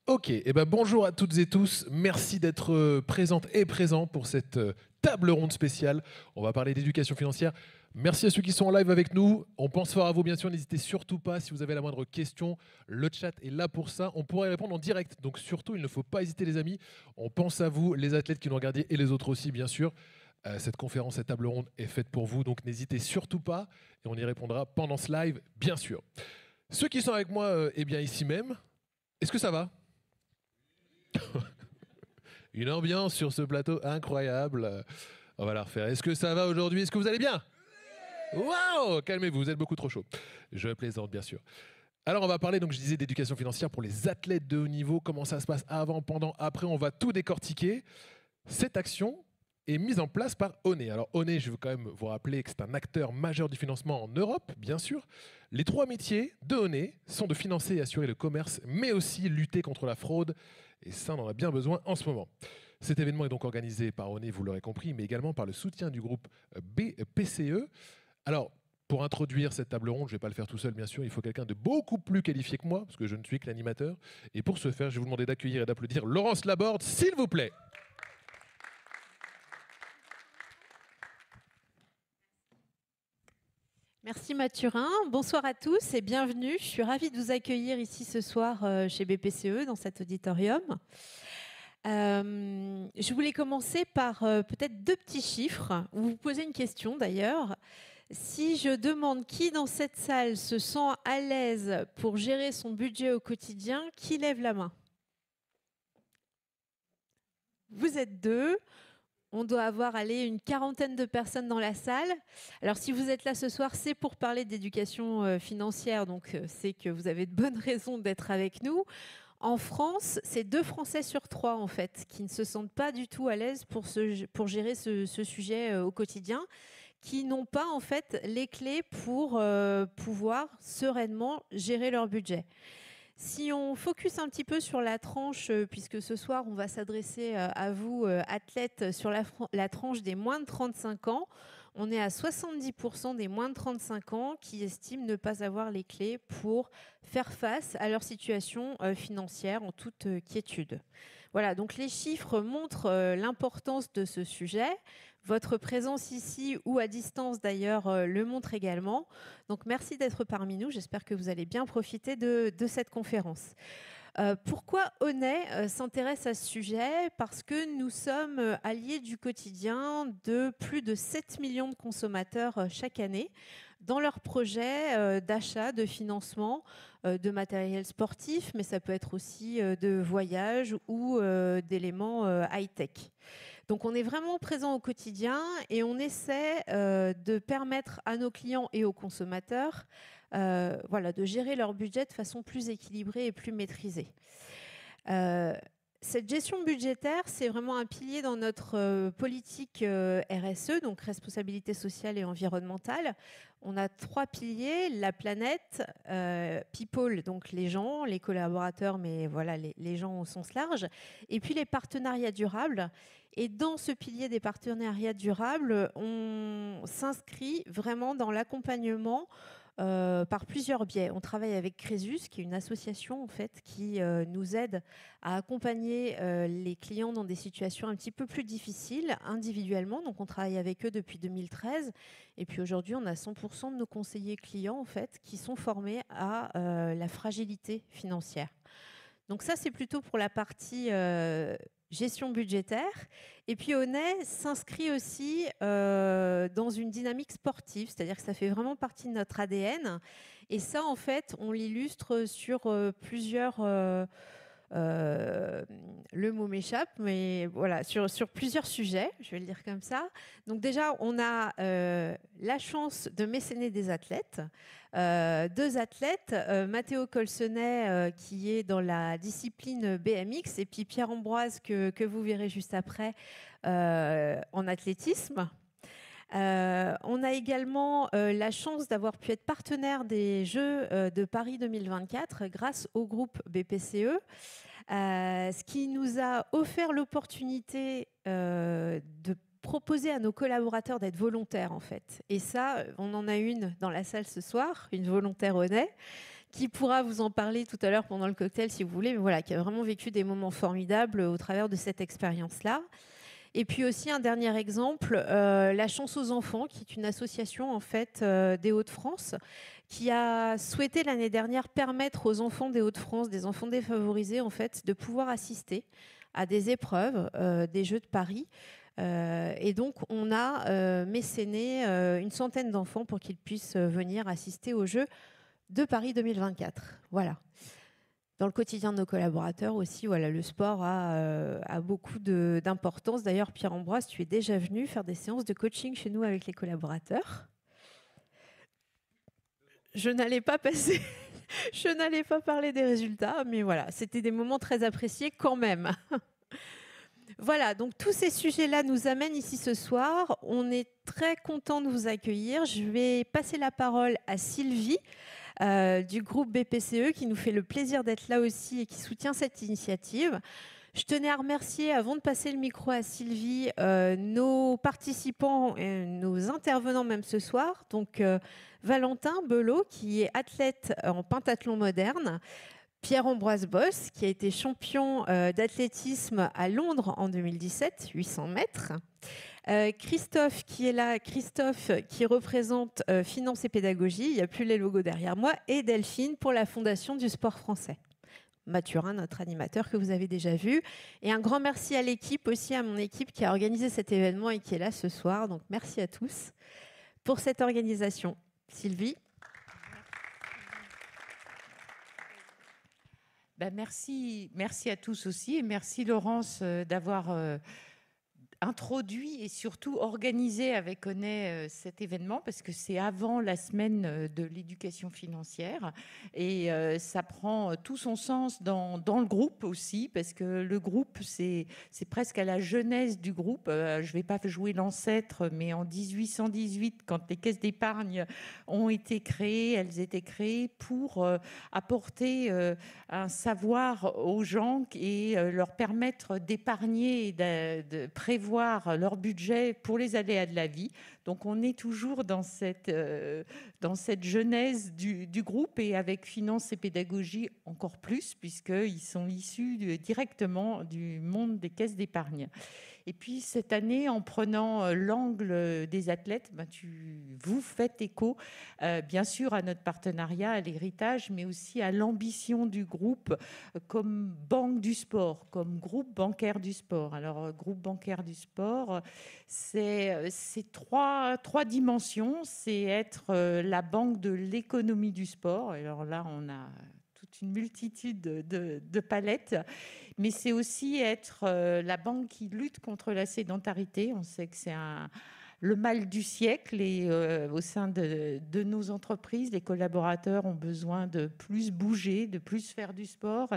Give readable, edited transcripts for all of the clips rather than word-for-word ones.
Ok, eh ben bonjour à toutes et tous. Merci d'être présentes et présents pour cette table ronde spéciale. On va parler d'éducation financière. Merci à ceux qui sont en live avec nous. On pense fort à vous, bien sûr. N'hésitez surtout pas si vous avez la moindre question. Le chat est là pour ça. On pourra y répondre en direct. Donc surtout, il ne faut pas hésiter, les amis. On pense à vous, les athlètes qui nous regardent et les autres aussi, bien sûr. Cette conférence, cette table ronde est faite pour vous. Donc n'hésitez surtout pas. Et on y répondra pendant ce live, bien sûr. Ceux qui sont avec moi, eh bien ici même, est-ce que ça va ? Une ambiance sur ce plateau incroyable. On va la refaire. Est-ce que ça va aujourd'hui? Est-ce que vous allez bien? Waouh! Calmez-vous, vous êtes beaucoup trop chaud. Je plaisante, bien sûr. Alors, on va parler, donc je disais, d'éducation financière pour les athlètes de haut niveau. Comment ça se passe avant, pendant, après? On va tout décortiquer. Cette action est mise en place par ONE. Alors, ONE, je veux quand même vous rappeler que c'est un acteur majeur du financement en Europe, bien sûr. Les trois métiers de ONE sont de financer et assurer le commerce, mais aussi lutter contre la fraude. Et ça, on en a bien besoin en ce moment. Cet événement est donc organisé par ONE, vous l'aurez compris, mais également par le soutien du groupe BPCE. Alors, pour introduire cette table ronde, je ne vais pas le faire tout seul, bien sûr, il faut quelqu'un de beaucoup plus qualifié que moi, parce que je ne suis que l'animateur. Et pour ce faire, je vais vous demander d'accueillir et d'applaudir Laurence Laborde, s'il vous plaît. Merci Mathurin, bonsoir à tous et bienvenue. Je suis ravie de vous accueillir ici ce soir chez BPCE dans cet auditorium. Je voulais commencer par peut-être deux petits chiffres, ou vous poser une question d'ailleurs. Si je demande qui dans cette salle se sent à l'aise pour gérer son budget au quotidien, qui lève la main? Vous êtes deux. On doit avoir une quarantaine de personnes dans la salle. Alors, si vous êtes là ce soir, c'est pour parler d'éducation financière, donc c'est que vous avez de bonnes raisons d'être avec nous. En France, c'est 2 Français sur 3, en fait, qui ne se sentent pas du tout à l'aise pour gérer ce sujet au quotidien, qui n'ont pas, en fait, les clés pour pouvoir sereinement gérer leur budget. Si on focus un petit peu sur la tranche, puisque ce soir, on va s'adresser à vous, athlètes, sur la tranche des moins de 35 ans, on est à 70% des moins de 35 ans qui estiment ne pas avoir les clés pour faire face à leur situation financière en toute quiétude. Voilà, donc les chiffres montrent l'importance de ce sujet. Votre présence ici ou à distance d'ailleurs le montre également. Donc merci d'être parmi nous. J'espère que vous allez bien profiter de cette conférence. Pourquoi ONE s'intéresse à ce sujet? Parce que nous sommes alliés du quotidien de plus de 7 millions de consommateurs chaque année dans leurs projets d'achat, de financement de matériel sportif, mais ça peut être aussi de voyage ou d'éléments high-tech. Donc on est vraiment présent au quotidien et on essaie de permettre à nos clients et aux consommateurs de gérer leur budget de façon plus équilibrée et plus maîtrisée. Cette gestion budgétaire, c'est vraiment un pilier dans notre politique RSE, donc responsabilité sociale et environnementale. On a 3 piliers, la planète, people, donc les gens, les collaborateurs, mais voilà, les gens au sens large, et puis les partenariats durables. Et dans ce pilier des partenariats durables, on s'inscrit vraiment dans l'accompagnement par plusieurs biais. On travaille avec Crésus, qui est une association en fait, qui nous aide à accompagner les clients dans des situations un petit peu plus difficiles individuellement. Donc on travaille avec eux depuis 2013. Et puis aujourd'hui, on a 100% de nos conseillers clients en fait, qui sont formés à la fragilité financière. Donc ça, c'est plutôt pour la partie gestion budgétaire. Et puis ONE s'inscrit aussi dans une dynamique sportive, c'est-à-dire que ça fait vraiment partie de notre ADN. Et ça, en fait, on l'illustre sur plusieurs... le mot m'échappe, mais voilà, sur plusieurs sujets, je vais le dire comme ça. Donc déjà, on a la chance de mécéner des athlètes. 2 athlètes, Matteo Colsonnet qui est dans la discipline BMX et puis Pierre Ambroise que vous verrez juste après en athlétisme. On a également la chance d'avoir pu être partenaire des Jeux de Paris 2024 grâce au groupe BPCE, ce qui nous a offert l'opportunité de proposer à nos collaborateurs d'être volontaires en fait. Et ça, on en a une dans la salle ce soir, une volontaire ONE, qui pourra vous en parler tout à l'heure pendant le cocktail si vous voulez, mais voilà, qui a vraiment vécu des moments formidables au travers de cette expérience-là. Et puis aussi un dernier exemple, La Chance aux enfants, qui est une association en fait des Hauts-de-France, qui a souhaité l'année dernière permettre aux enfants des Hauts-de-France, des enfants défavorisés en fait, de pouvoir assister à des épreuves, des Jeux de Paris. Et donc on a mécéné une centaine d'enfants pour qu'ils puissent venir assister aux Jeux de Paris 2024. Voilà. Dans le quotidien de nos collaborateurs aussi, voilà, le sport a beaucoup d'importance. D'ailleurs, Pierre-Ambroise, tu es déjà venu faire des séances de coaching chez nous avec les collaborateurs. Je n'allais pas passer, je n'allais pas parler des résultats, mais voilà, c'était des moments très appréciés quand même. Voilà, donc tous ces sujets-là nous amènent ici ce soir. On est très content de vous accueillir. Je vais passer la parole à Sylvie du groupe BPCE qui nous fait le plaisir d'être là aussi et qui soutient cette initiative. Je tenais à remercier, avant de passer le micro à Sylvie, nos participants et nos intervenants même ce soir. Donc Valentin Belot qui est athlète en pentathlon moderne, Pierre-Ambroise Boss, qui a été champion d'athlétisme à Londres en 2017, 800 mètres. Christophe qui est là, Christophe qui représente Finance et Pédagogie, il n'y a plus les logos derrière moi, et Delphine pour la Fondation du Sport Français. Mathurin, notre animateur que vous avez déjà vu. Et un grand merci à l'équipe, aussi à mon équipe qui a organisé cet événement et qui est là ce soir. Donc merci à tous pour cette organisation. Sylvie. Ben merci à tous aussi et merci Laurence d'avoir introduit et surtout organisé avec Onet cet événement parce que c'est avant la semaine de l'éducation financière et ça prend tout son sens dans le groupe aussi parce que le groupe c'est presque à la jeunesse du groupe. Je ne vais pas jouer l'ancêtre mais en 1818 quand les caisses d'épargne ont été créées, elles étaient créées pour apporter un savoir aux gens et leur permettre d'épargner et de prévoir leur budget pour les aléas de la vie. Donc on est toujours dans cette genèse du groupe et avec Finance et Pédagogie encore plus puisqu'ils sont issus directement du monde des caisses d'épargne. Et puis cette année, en prenant l'angle des athlètes, vous faites écho bien sûr à notre partenariat, à l'héritage, mais aussi à l'ambition du groupe comme banque du sport, comme groupe bancaire du sport. Alors groupe bancaire du sport, c'est trois dimensions. C'est être la banque de l'économie du sport. Alors là, on a toute une multitude de palettes. Mais c'est aussi être la banque qui lutte contre la sédentarité. On sait que c'est le mal du siècle et au sein de nos entreprises, les collaborateurs ont besoin de plus bouger, de plus faire du sport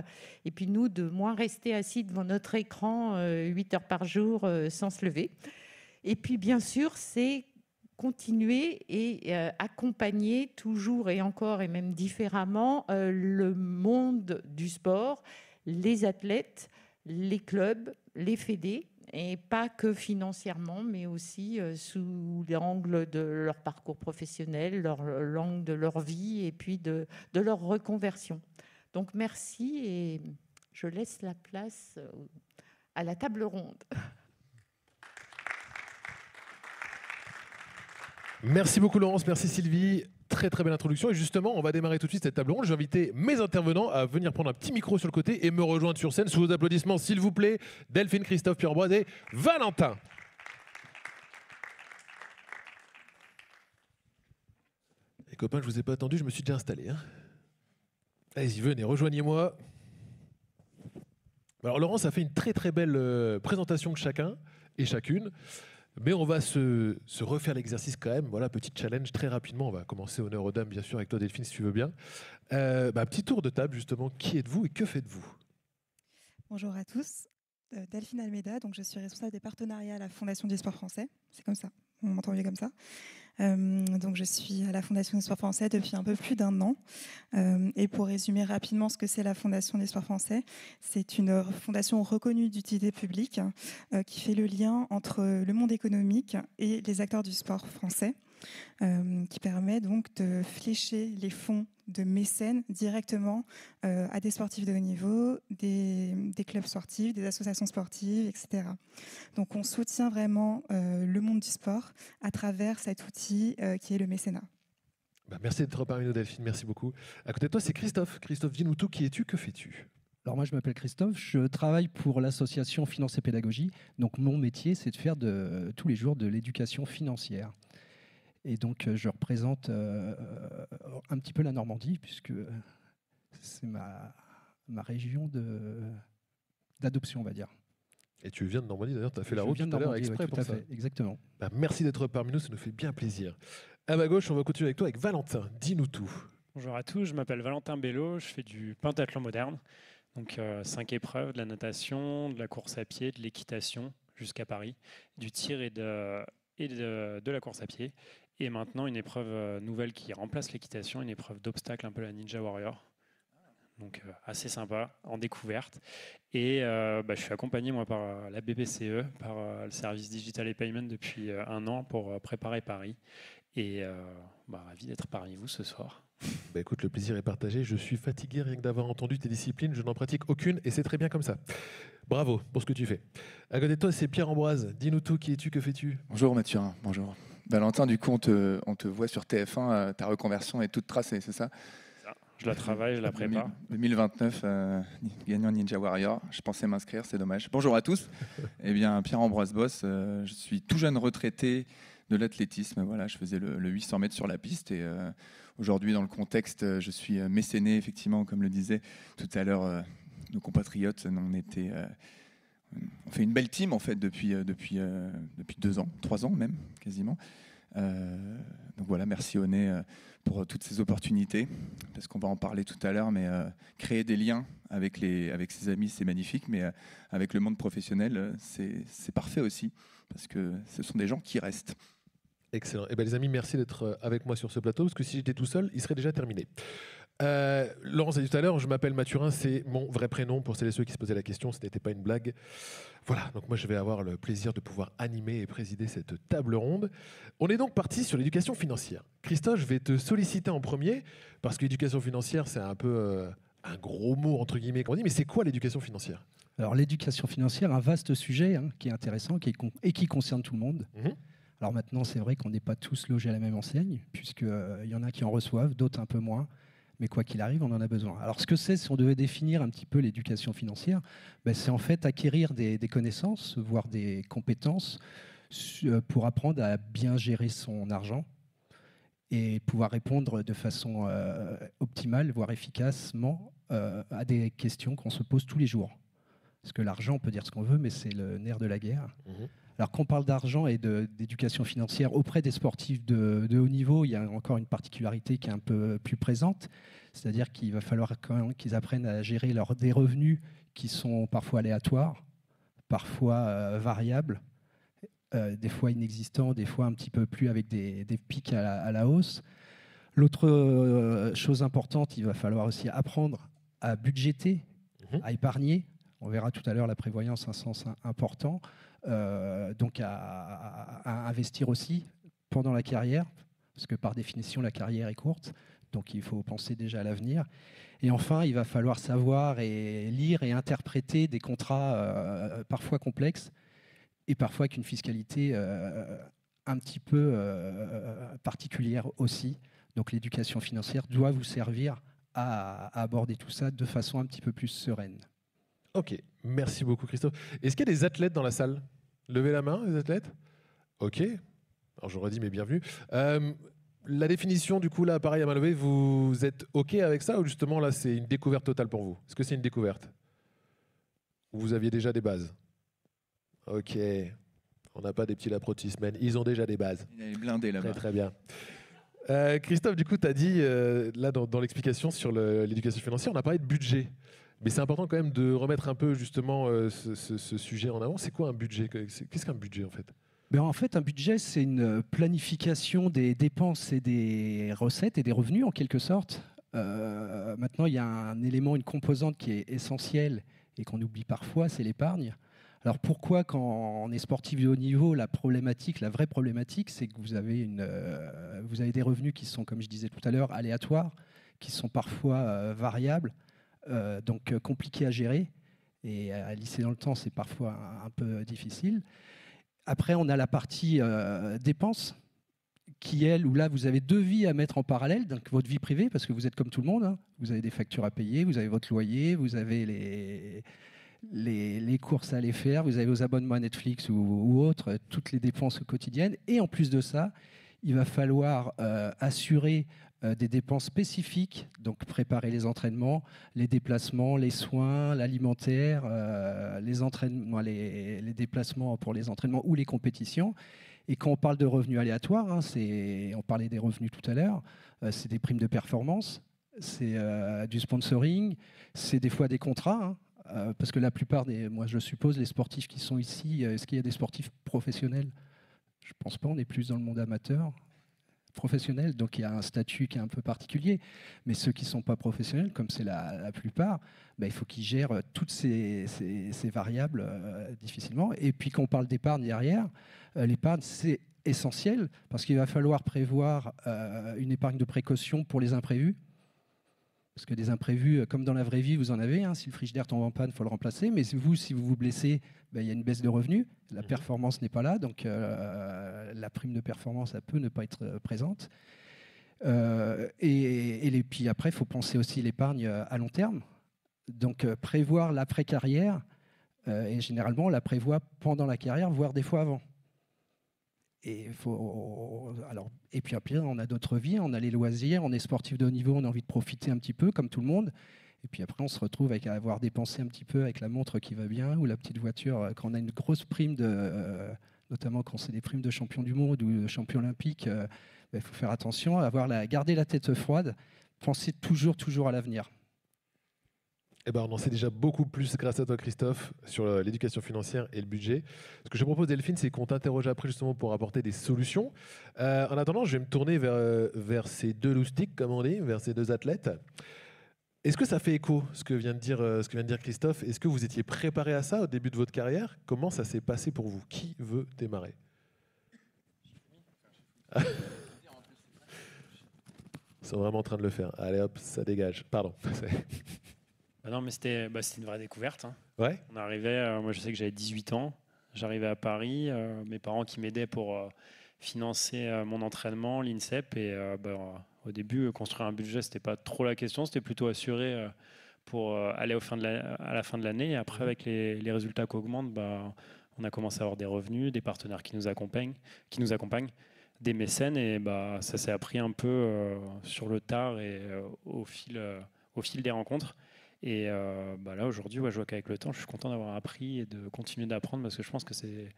et puis nous, de moins rester assis devant notre écran 8 heures par jour sans se lever. Et puis bien sûr, c'est continuer et accompagner toujours et encore et même différemment le monde du sport, les athlètes, les clubs, les fédés, et pas que financièrement, mais aussi sous l'angle de leur parcours professionnel, l'angle de leur vie et puis de leur reconversion. Donc merci et je laisse la place à la table ronde. Merci beaucoup Laurence, merci Sylvie. Très très belle introduction et justement on va démarrer tout de suite cette table ronde. Je vais inviter mes intervenants à venir prendre un petit micro sur le côté et me rejoindre sur scène sous vos applaudissements s'il vous plaît. Delphine, Christophe, Pierre-Ambroise et Valentin. Les copains, je vous ai pas attendu, je me suis déjà installé. Allez-y, venez, rejoignez-moi. Alors Laurence a fait une très très belle présentation de chacun et chacune. Mais on va se refaire l'exercice quand même. Voilà, petit challenge très rapidement. On va commencer honneur aux dames, bien sûr, avec toi Delphine, si tu veux bien. Petit tour de table, justement. Qui êtes-vous et que faites-vous? Bonjour à tous. Delphine Almeida, donc je suis responsable des partenariats à la Fondation du Sport Français. C'est comme ça, on m'entend mieux comme ça. Donc je suis à la Fondation du Sport Français depuis un peu plus d'1 an. Et pour résumer rapidement ce que c'est la Fondation du Sport Français, c'est une fondation reconnue d'utilité publique qui fait le lien entre le monde économique et les acteurs du sport français, qui permet donc de flécher les fonds de mécènes directement à des sportifs de haut niveau, des clubs sportifs, des associations sportives, etc. Donc on soutient vraiment le monde du sport à travers cet outil qui est le mécénat. Merci d'être parmi nous, Delphine, merci beaucoup. À côté de toi, c'est Christophe. Christophe, dis-nous tout, qui es-tu, que fais-tu? Alors moi, je m'appelle Christophe, je travaille pour l'association Finance et Pédagogie. Donc mon métier, c'est de faire tous les jours de l'éducation financière. Et donc je représente un petit peu la Normandie, puisque c'est ma région d'adoption, on va dire. Et tu viens de Normandie, d'ailleurs, tu as fait la route tout à l'heure exprès pour ça. Exactement. Merci d'être parmi nous, ça nous fait bien plaisir. À ma gauche, on va continuer avec toi, avec Valentin. Dis-nous tout. Bonjour à tous, je m'appelle Valentin Bello, je fais du pentathlon moderne. Donc 5 épreuves, de la natation, de la course à pied, de l'équitation jusqu'à Paris, du tir et de la course à pied. Et maintenant une épreuve nouvelle qui remplace l'équitation, une épreuve d'obstacle, un peu la Ninja Warrior. Donc assez sympa, en découverte. Et je suis accompagné moi par la BPCE, par le service Digital et Payment depuis 1 an pour préparer Paris. Et ravi d'être parmi vous ce soir. Écoute, le plaisir est partagé. Je suis fatigué rien que d'avoir entendu tes disciplines. Je n'en pratique aucune et c'est très bien comme ça. Bravo pour ce que tu fais. À côté de toi, c'est Pierre-Ambroise. Dis-nous tout, qui es-tu, que fais-tu? Bonjour Mathurin, bonjour. Valentin, du coup, on te voit sur TF1, ta reconversion est toute tracée, c'est ça? Je la travaille, je la prépare. 2029, gagnant Ninja Warrior. Je pensais m'inscrire, c'est dommage. Bonjour à tous. Eh bien, Pierre-Ambroise Boss, je suis tout jeune retraité de l'athlétisme. Voilà, je faisais le 800 mètres sur la piste et aujourd'hui, dans le contexte, je suis mécéné, effectivement, comme le disaient tout à l'heure nos compatriotes. On fait une belle team en fait depuis 2 ans, 3 ans même, quasiment. Donc voilà, merci Oné pour toutes ces opportunités, parce qu'on va en parler tout à l'heure, mais créer des liens avec ses amis, c'est magnifique, mais avec le monde professionnel, c'est parfait aussi, parce que ce sont des gens qui restent. Excellent. Les amis, merci d'être avec moi sur ce plateau, parce que si j'étais tout seul, il serait déjà terminé. Laurence a dit tout à l'heure, je m'appelle Mathurin, c'est mon vrai prénom pour celles et ceux qui se posaient la question, ce n'était pas une blague. Voilà, donc moi je vais avoir le plaisir de pouvoir animer et présider cette table ronde. On est donc parti sur l'éducation financière. Christophe, je vais te solliciter en premier, parce que l'éducation financière, c'est un peu un gros mot, entre guillemets, qu'on dit, mais c'est quoi l'éducation financière? Alors l'éducation financière, un vaste sujet qui est intéressant et qui concerne tout le monde. Alors maintenant, c'est vrai qu'on n'est pas tous logés à la même enseigne, puisqu'il y en a qui en reçoivent, d'autres un peu moins. Mais quoi qu'il arrive, on en a besoin. Alors ce que c'est, si on devait définir un petit peu l'éducation financière, c'est en fait acquérir des connaissances, voire des compétences pour apprendre à bien gérer son argent et pouvoir répondre de façon optimale, voire efficacement, à des questions qu'on se pose tous les jours. Parce que l'argent, on peut dire ce qu'on veut, mais c'est le nerf de la guerre. Alors qu'on parle d'argent et d'éducation financière auprès des sportifs de haut niveau, il y a encore une particularité qui est un peu plus présente, c'est-à-dire qu'il va falloir quand même qu'ils apprennent à gérer des revenus qui sont parfois aléatoires, parfois variables, des fois inexistants, des fois un petit peu plus avec des pics à la hausse. L'autre chose importante, il va falloir aussi apprendre à budgéter, à épargner. On verra tout à l'heure la prévoyance, un sens important. Donc à investir aussi pendant la carrière, parce que par définition la carrière est courte, donc il faut penser déjà à l'avenir. Et enfin, il va falloir savoir et lire et interpréter des contrats parfois complexes et parfois avec une fiscalité un petit peu particulière aussi. Donc l'éducation financière doit vous servir à aborder tout ça de façon un petit peu plus sereine. Ok, merci beaucoup Christophe. Est-ce qu'il y a des athlètes dans la salle? Levez la main, les athlètes. Ok, alors j'aurais dit mais bienvenue. La définition du coup là, pareil à main levée, vous êtes ok avec ça ou justement là c'est une découverte totale pour vous? Est-ce que c'est une découverte? Ou vous aviez déjà des bases? Ok, on n'a pas des petits laprotismen, ils ont déjà des bases. Il est blindé là-bas. Très très bien. Christophe, du coup tu as dit là dans l'explication sur l'éducation financière, on a parlé de budget. Mais c'est important quand même de remettre un peu justement ce sujet en avant. C'est quoi un budget? Qu'est-ce qu'un budget en fait? En fait, un budget, c'est une planification des dépenses et des recettes et des revenus en quelque sorte. Maintenant, il y a un élément, une composante qui est essentielle et qu'on oublie parfois, c'est l'épargne. Alors pourquoi, quand on est sportif de haut niveau, la vraie problématique, c'est que vous avez des revenus qui sont, comme je disais tout à l'heure, aléatoires, qui sont parfois variables, donc compliquées à gérer. Et à lisser dans le temps, c'est parfois un peu difficile. Après, on a la partie dépenses, qui, elle, où là, vous avez 2 vies à mettre en parallèle, donc votre vie privée, parce que vous êtes comme tout le monde, hein. Vous avez des factures à payer, vous avez votre loyer, vous avez les courses à aller faire, vous avez vos abonnements à Netflix ou autres, toutes les dépenses quotidiennes. Et en plus de ça, il va falloir assurer des dépenses spécifiques, donc préparer les entraînements, les déplacements, les soins, l'alimentaire, les entraînements, les déplacements pour les entraînements ou les compétitions. Et quand on parle de revenus aléatoires, hein, on parlait des revenus tout à l'heure, c'est des primes de performance, c'est du sponsoring, c'est des fois des contrats, hein, parce que la plupart moi je suppose, les sportifs qui sont ici, est-ce qu'il y a des sportifs professionnels? Je ne pense pas, on est plus dans le monde amateur. Professionnels, donc il y a un statut qui est un peu particulier, mais ceux qui ne sont pas professionnels, comme c'est la plupart, il faut qu'ils gèrent toutes ces variables difficilement. Et puis quand on parle d'épargne derrière, l'épargne c'est essentiel parce qu'il va falloir prévoir une épargne de précaution pour les imprévus. Parce que des imprévus, comme dans la vraie vie, vous en avez. Hein. Si le frigidaire tombe en panne, il faut le remplacer. Mais vous, si vous vous blessez, il y a une baisse de revenus. La performance n'est pas là. Donc, la prime de performance, elle peut ne pas être présente. Et puis après, il faut penser aussi l'épargne à long terme. Donc, prévoir l'après-carrière. Et généralement, on la prévoit pendant la carrière, voire des fois avant. Et puis après, on a d'autres vies, on a les loisirs, on est sportif de haut niveau, on a envie de profiter un petit peu, comme tout le monde. Et puis après, on se retrouve avec avoir dépensé un petit peu avec la montre qui va bien ou la petite voiture. Quand on a une grosse prime, notamment quand c'est des primes de champion du monde ou de champion olympique, il faut faire attention, garder la tête froide, penser toujours à l'avenir. On en sait déjà beaucoup plus grâce à toi, Christophe, sur l'éducation financière et le budget. Ce que je propose, Delphine, c'est qu'on t'interroge après justement pour apporter des solutions. En attendant, je vais me tourner vers ces 2 loustiques, comme on dit, vers ces 2 athlètes. Est-ce que ça fait écho, ce que vient de dire Christophe? Est-ce que vous étiez préparé à ça au début de votre carrière? Comment ça s'est passé pour vous? Qui veut démarrer? Ils sont vraiment en train de le faire. Allez hop, ça dégage. Pardon. Non, mais c'était une vraie découverte. Hein. Ouais. On arrivait, moi je sais que j'avais 18 ans, j'arrivais à Paris, mes parents qui m'aidaient pour financer mon entraînement, l'INSEP, et au début, construire un budget, c'était pas trop la question, c'était plutôt assuré pour aller à la fin de l'année. Et après, avec les résultats qui augmentent, on a commencé à avoir des revenus, des partenaires qui nous accompagnent, des mécènes, et ça s'est appris un peu sur le tard et au fil des rencontres. Et là, aujourd'hui, je vois qu'avec le temps, je suis content d'avoir appris et de continuer d'apprendre parce que je pense que c'est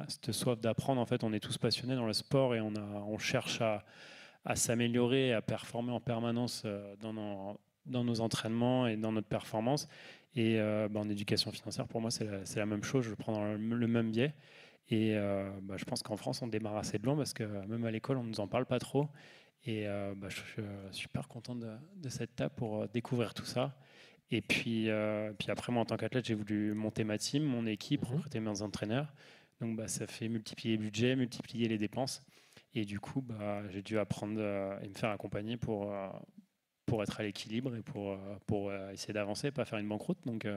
cette soif d'apprendre. En fait, on est tous passionnés dans le sport et on cherche à s'améliorer, à performer en permanence dans nos entraînements et dans notre performance. Et en éducation financière, pour moi, c'est la même chose. Je prends dans le même biais. Et je pense qu'en France, on démarre assez de loin parce que même à l'école, on ne nous en parle pas trop. Et je suis super content de cette table pour découvrir tout ça. Et puis après, moi, en tant qu'athlète, j'ai voulu monter ma team, mon équipe, recruter mes entraîneurs. Donc, ça fait multiplier le budget, multiplier les dépenses. Et du coup, j'ai dû apprendre et me faire accompagner pour être à l'équilibre et pour essayer d'avancer, pas faire une banqueroute. Donc,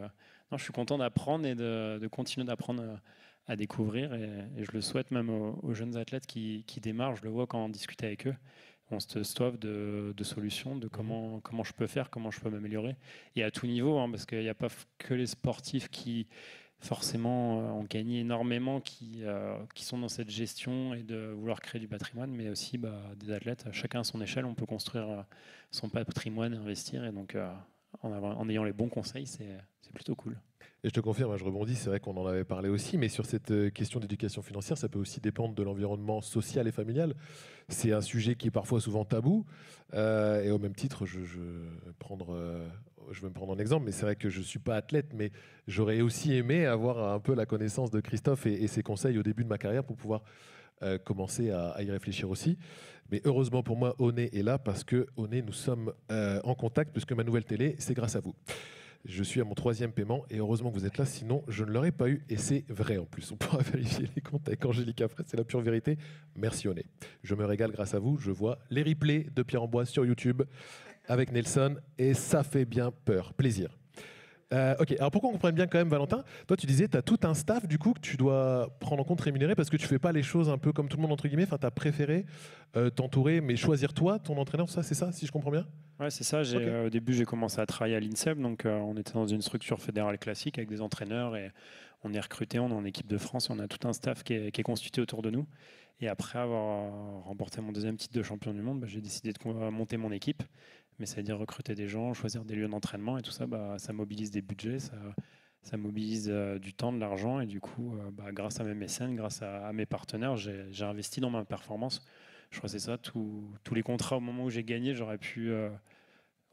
je suis content d'apprendre et de continuer d'apprendre à découvrir. Et je le souhaite même aux jeunes athlètes qui démarrent. Je le vois quand on discute avec eux. On se soif de solutions, de comment je peux faire, comment je peux m'améliorer. Et à tout niveau, hein, parce qu'il n'y a pas que les sportifs qui forcément ont gagné énormément, qui sont dans cette gestion et de vouloir créer du patrimoine, mais aussi des athlètes. Chacun à son échelle, on peut construire son patrimoine, investir. Et donc, en ayant les bons conseils, c'est plutôt cool. Et je te confirme, je rebondis, c'est vrai qu'on en avait parlé aussi, mais sur cette question d'éducation financière, ça peut aussi dépendre de l'environnement social et familial. C'est un sujet qui est parfois souvent tabou. Et au même titre, je vais me prendre en exemple, mais c'est vrai que je ne suis pas athlète, mais j'aurais aussi aimé avoir un peu la connaissance de Christophe et ses conseils au début de ma carrière pour pouvoir commencer à y réfléchir aussi. Mais heureusement pour moi, Oné est là parce que Oné, nous sommes en contact, puisque ma nouvelle télé, c'est grâce à vous. Je suis à mon 3e paiement et heureusement que vous êtes là, sinon je ne l'aurais pas eu. Et c'est vrai en plus. On pourra vérifier les comptes avec Angélique après, c'est la pure vérité. Merci Oné. Je me régale grâce à vous. Je vois les replays de Pierre Ambroise sur YouTube. avec Nelson et ça fait bien peur. Plaisir. Ok, alors pour qu'on comprenne bien quand même, Valentin, toi tu disais tu as tout un staff du coup que tu dois prendre en compte, rémunérer parce que tu fais pas les choses un peu comme tout le monde entre guillemets, enfin tu as préféré t'entourer mais choisir toi ton entraîneur, ça c'est ça si je comprends bien? Ouais, c'est ça. Au début, j'ai commencé à travailler à l'INSEP. Donc, on était dans une structure fédérale classique avec des entraîneurs et on est recruté. On est en équipe de France et on a tout un staff qui est constitué autour de nous. Et après avoir remporté mon deuxième titre de champion du monde, j'ai décidé de monter mon équipe. Mais ça veut dire recruter des gens, choisir des lieux d'entraînement et tout ça, ça mobilise des budgets, ça mobilise du temps, de l'argent. Et du coup, grâce à mes mécènes, grâce à mes partenaires, j'ai investi dans ma performance. Je crois que c'est ça, tous les contrats au moment où j'ai gagné, j'aurais pu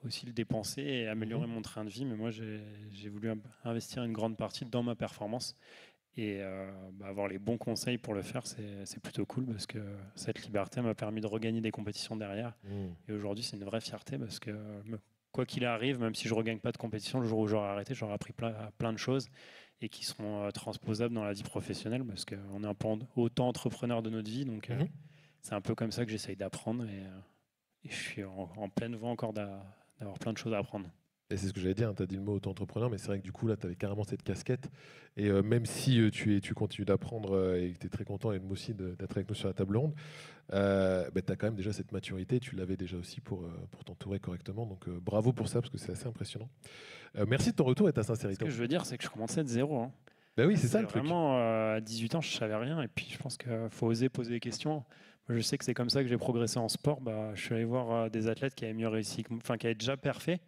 aussi le dépenser et améliorer mon train de vie. Mais moi, j'ai voulu investir une grande partie dans ma performance. Et avoir les bons conseils pour le faire, c'est plutôt cool parce que cette liberté m'a permis de regagner des compétitions derrière. Et aujourd'hui, c'est une vraie fierté parce que quoi qu'il arrive, même si je ne regagne pas de compétition, le jour où j'aurai arrêté, j'aurai appris plein de choses et qui seront transposables dans la vie professionnelle parce qu'on est un peu autant entrepreneur de notre vie. Donc, c'est un peu comme ça que j'essaye d'apprendre et je suis en pleine voie encore d'avoir plein de choses à apprendre. Et c'est ce que j'allais dire, tu as dit le mot auto-entrepreneur, mais c'est vrai que du coup, là, tu avais carrément cette casquette. Et même si tu continues d'apprendre et que tu es très content, et moi aussi, d'être avec nous sur la table ronde, tu as quand même déjà cette maturité. Tu l'avais déjà aussi pour t'entourer correctement. Donc, bravo pour ça, parce que c'est assez impressionnant. Merci de ton retour et ta sincérité. Ce que je veux dire, c'est que je commençais de zéro. Hein. Ben oui, c'est ça le truc. Vraiment, à 18 ans, je ne savais rien. Et puis, je pense qu'il faut oser poser des questions. Je sais que c'est comme ça que j'ai progressé en sport. Je suis allé voir des athlètes qui avaient mieux réussi, qui avaient déjà parfait.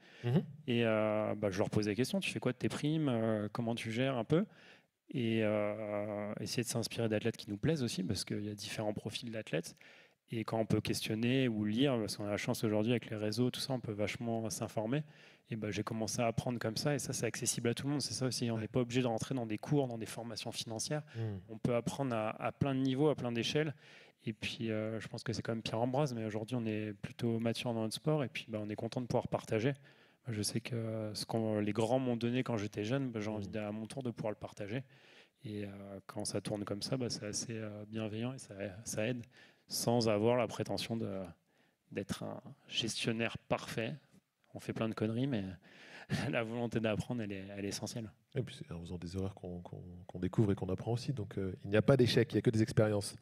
Et je leur posais des questions. Tu fais quoi de tes primes? Comment tu gères un peu? Et essayer de s'inspirer d'athlètes qui nous plaisent aussi, parce qu'il y a différents profils d'athlètes. Et quand on peut questionner ou lire, parce qu'on a la chance aujourd'hui avec les réseaux, tout ça, on peut vachement s'informer. Et j'ai commencé à apprendre comme ça. Et ça, c'est accessible à tout le monde. C'est ça aussi. On n'est pas obligé de rentrer dans des cours, dans des formations financières. On peut apprendre à plein de niveaux, à plein d'échelles. Et puis, je pense que c'est quand même Pierre Ambroise, mais aujourd'hui, on est plutôt mature dans notre sport et puis on est content de pouvoir partager. Je sais que ce que les grands m'ont donné quand j'étais jeune, j'ai envie à mon tour de pouvoir le partager. Et quand ça tourne comme ça, c'est assez bienveillant et ça aide sans avoir la prétention d'être un gestionnaire parfait. On fait plein de conneries, mais la volonté d'apprendre, elle est essentielle. Et puis, c'est en faisant des erreurs qu'on découvre et qu'on apprend aussi. Donc, il n'y a pas d'échec, il n'y a que des expériences.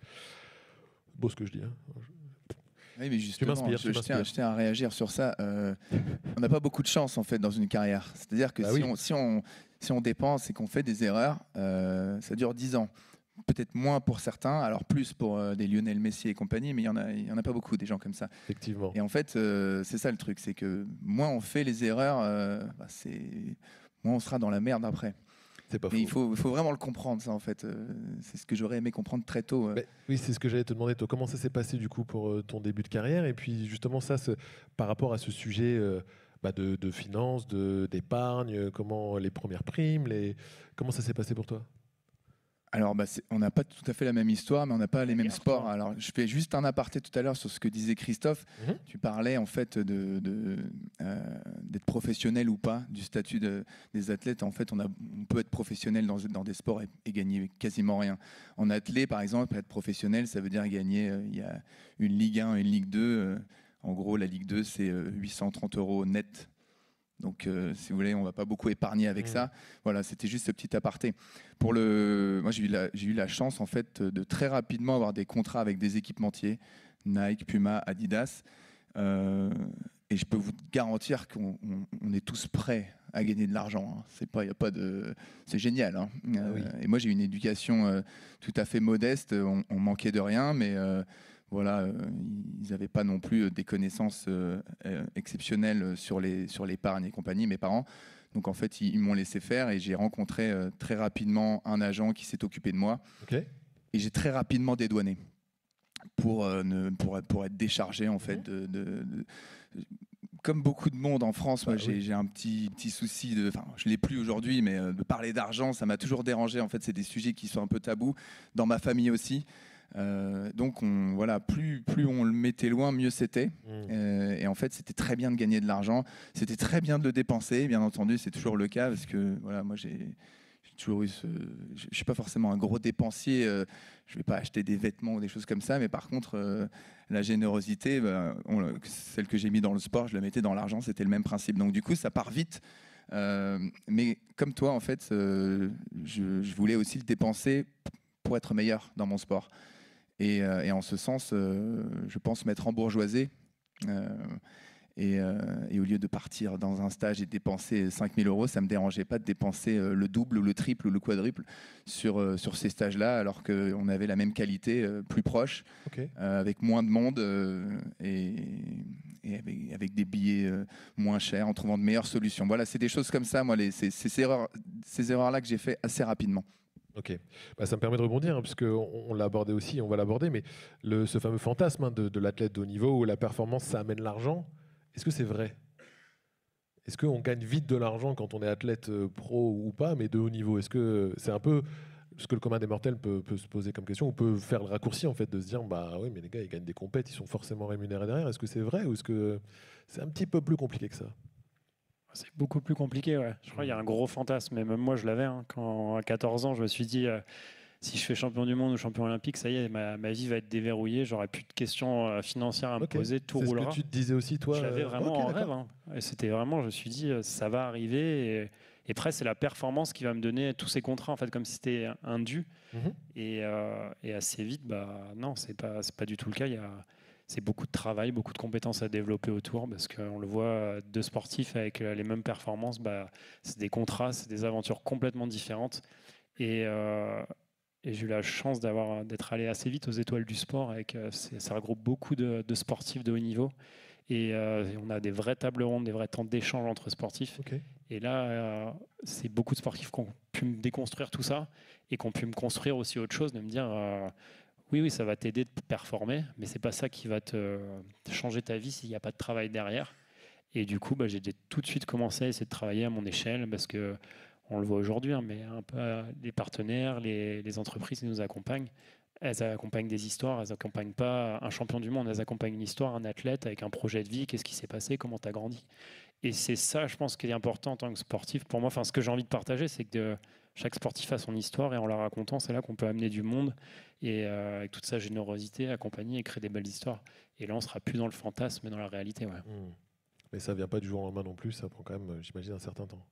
Beau ce que je dis. Oui, mais justement, je tiens à réagir sur ça. On n'a pas beaucoup de chance en fait dans une carrière. C'est-à-dire que si on dépense et qu'on fait des erreurs, ça dure 10 ans. Peut-être moins pour certains, alors plus pour des Lionel Messi et compagnie, mais il y en a pas beaucoup des gens comme ça. Effectivement. Et en fait, c'est ça le truc, c'est que moins on fait les erreurs, moins on sera dans la merde après. Mais il faut vraiment le comprendre, ça, en fait. C'est ce que j'aurais aimé comprendre très tôt. Oui, c'est ce que j'allais te demander. Toi, comment ça s'est passé, du coup, pour ton début de carrière? Et puis, justement, par rapport à ce sujet de finances, d'épargne, comment les premières primes, comment ça s'est passé pour toi? Alors, on n'a pas tout à fait la même histoire, mais on n'a pas les mêmes sports. Alors, je fais juste un aparté tout à l'heure sur ce que disait Christophe. Tu parlais en fait d'être professionnel ou pas, du statut des athlètes. En fait, on peut être professionnel dans des sports et gagner quasiment rien. En athlète, par exemple, être professionnel, ça veut dire gagner. Il y a une Ligue 1 et une Ligue 2. En gros, la Ligue 2, c'est 830 € net. Donc, si vous voulez, on ne va pas beaucoup épargner avec ça. Voilà, c'était juste ce petit aparté. Moi, j'ai eu la chance, en fait, de très rapidement avoir des contrats avec des équipementiers, Nike, Puma, Adidas. Et je peux vous garantir qu'on est tous prêts à gagner de l'argent. C'est génial. Hein. Et moi, j'ai eu une éducation tout à fait modeste. On manquait de rien, mais... Voilà, ils n'avaient pas non plus des connaissances exceptionnelles sur l'épargne et compagnie, mes parents. Donc en fait, ils m'ont laissé faire et j'ai rencontré très rapidement un agent qui s'est occupé de moi. Okay. Et j'ai très rapidement dédouané pour être déchargé en fait comme beaucoup de monde en France, moi, j'ai un petit souci je l'ai plus aujourd'hui, mais de parler d'argent, ça m'a toujours dérangé. En fait, c'est des sujets qui sont un peu tabous dans ma famille aussi. Donc plus on le mettait loin, mieux c'était. Et en fait, c'était très bien de gagner de l'argent, c'était très bien de le dépenser. Bien entendu, c'est toujours le cas parce que moi, je j'ai toujours eu je suis pas forcément un gros dépensier. Je vais pas acheter des vêtements ou des choses comme ça, mais par contre, la générosité, celle que j'ai mis dans le sport, je la mettais dans l'argent. C'était le même principe. Donc du coup, ça part vite. Mais comme toi, en fait, je voulais aussi le dépenser pour être meilleur dans mon sport. Et en ce sens, je pense m'être embourgeoisé. Et au lieu de partir dans un stage et dépenser 5 000 €, ça ne me dérangeait pas de dépenser le double ou le triple ou le quadruple sur ces stages-là, alors qu'on avait la même qualité, plus proche, avec moins de monde et avec des billets moins chers, en trouvant de meilleures solutions. Voilà, c'est des choses comme ça, moi, ces erreurs-là que j'ai fait assez rapidement. Ok, ça me permet de rebondir, hein, puisque on l'a abordé aussi, on va l'aborder, mais ce fameux fantasme de l'athlète de haut niveau où la performance, ça amène l'argent, est-ce que c'est vrai? Est-ce qu'on gagne vite de l'argent quand on est athlète pro ou pas, mais de haut niveau? Est-ce que c'est un peu ce que le commun des mortels peut se poser comme question, ou peut faire le raccourci en fait, de se dire bah oui, mais les gars ils gagnent des compètes, ils sont forcément rémunérés derrière. Est-ce que c'est vrai ou est-ce que c'est un petit peu plus compliqué que ça? C'est beaucoup plus compliqué, ouais. Je crois qu'il y a un gros fantasme, mais même moi je l'avais. Hein, quand à 14 ans, je me suis dit si je fais champion du monde ou champion olympique, ça y est, ma vie va être déverrouillée, j'aurai plus de questions financières à me poser, tout roulera. C'est ce que tu te disais aussi, toi? Je l'avais vraiment en rêve. Hein. Et c'était vraiment, je me suis dit, ça va arriver. Et après, c'est la performance qui va me donner tous ces contrats, en fait, comme si c'était un dû. Et assez vite, non, c'est pas du tout le cas. C'est beaucoup de travail, beaucoup de compétences à développer autour, parce qu'on le voit, deux sportifs avec les mêmes performances, c'est des contrats, c'est des aventures complètement différentes. Et j'ai eu la chance d'être allé assez vite aux Étoiles du Sport. Ça regroupe beaucoup de sportifs de haut niveau. Et on a des vraies tables rondes, des vrais temps d'échange entre sportifs. Et là, c'est beaucoup de sportifs qui ont pu me déconstruire tout ça et qui ont pu me construire aussi autre chose, de me dire oui, ça va t'aider de performer, mais c'est pas ça qui va te changer ta vie s'il n'y a pas de travail derrière. Et du coup, j'ai tout de suite commencé à essayer de travailler à mon échelle, parce que on le voit aujourd'hui, hein, mais un peu les partenaires, les entreprises qui nous accompagnent, elles accompagnent des histoires, elles n'accompagnent pas un champion du monde, elles accompagnent une histoire, un athlète avec un projet de vie, qu'est-ce qui s'est passé, comment tu as grandi. Et c'est ça, je pense, qui est important en tant que sportif. Pour moi, ce que j'ai envie de partager, c'est que chaque sportif a son histoire, et en la racontant, c'est là qu'on peut amener du monde, et avec toute sa générosité, accompagner et créer des belles histoires. Et là, on ne sera plus dans le fantasme, mais dans la réalité. Ouais. Mais ça ne vient pas du jour au lendemain non plus, ça prend quand même, j'imagine, un certain temps.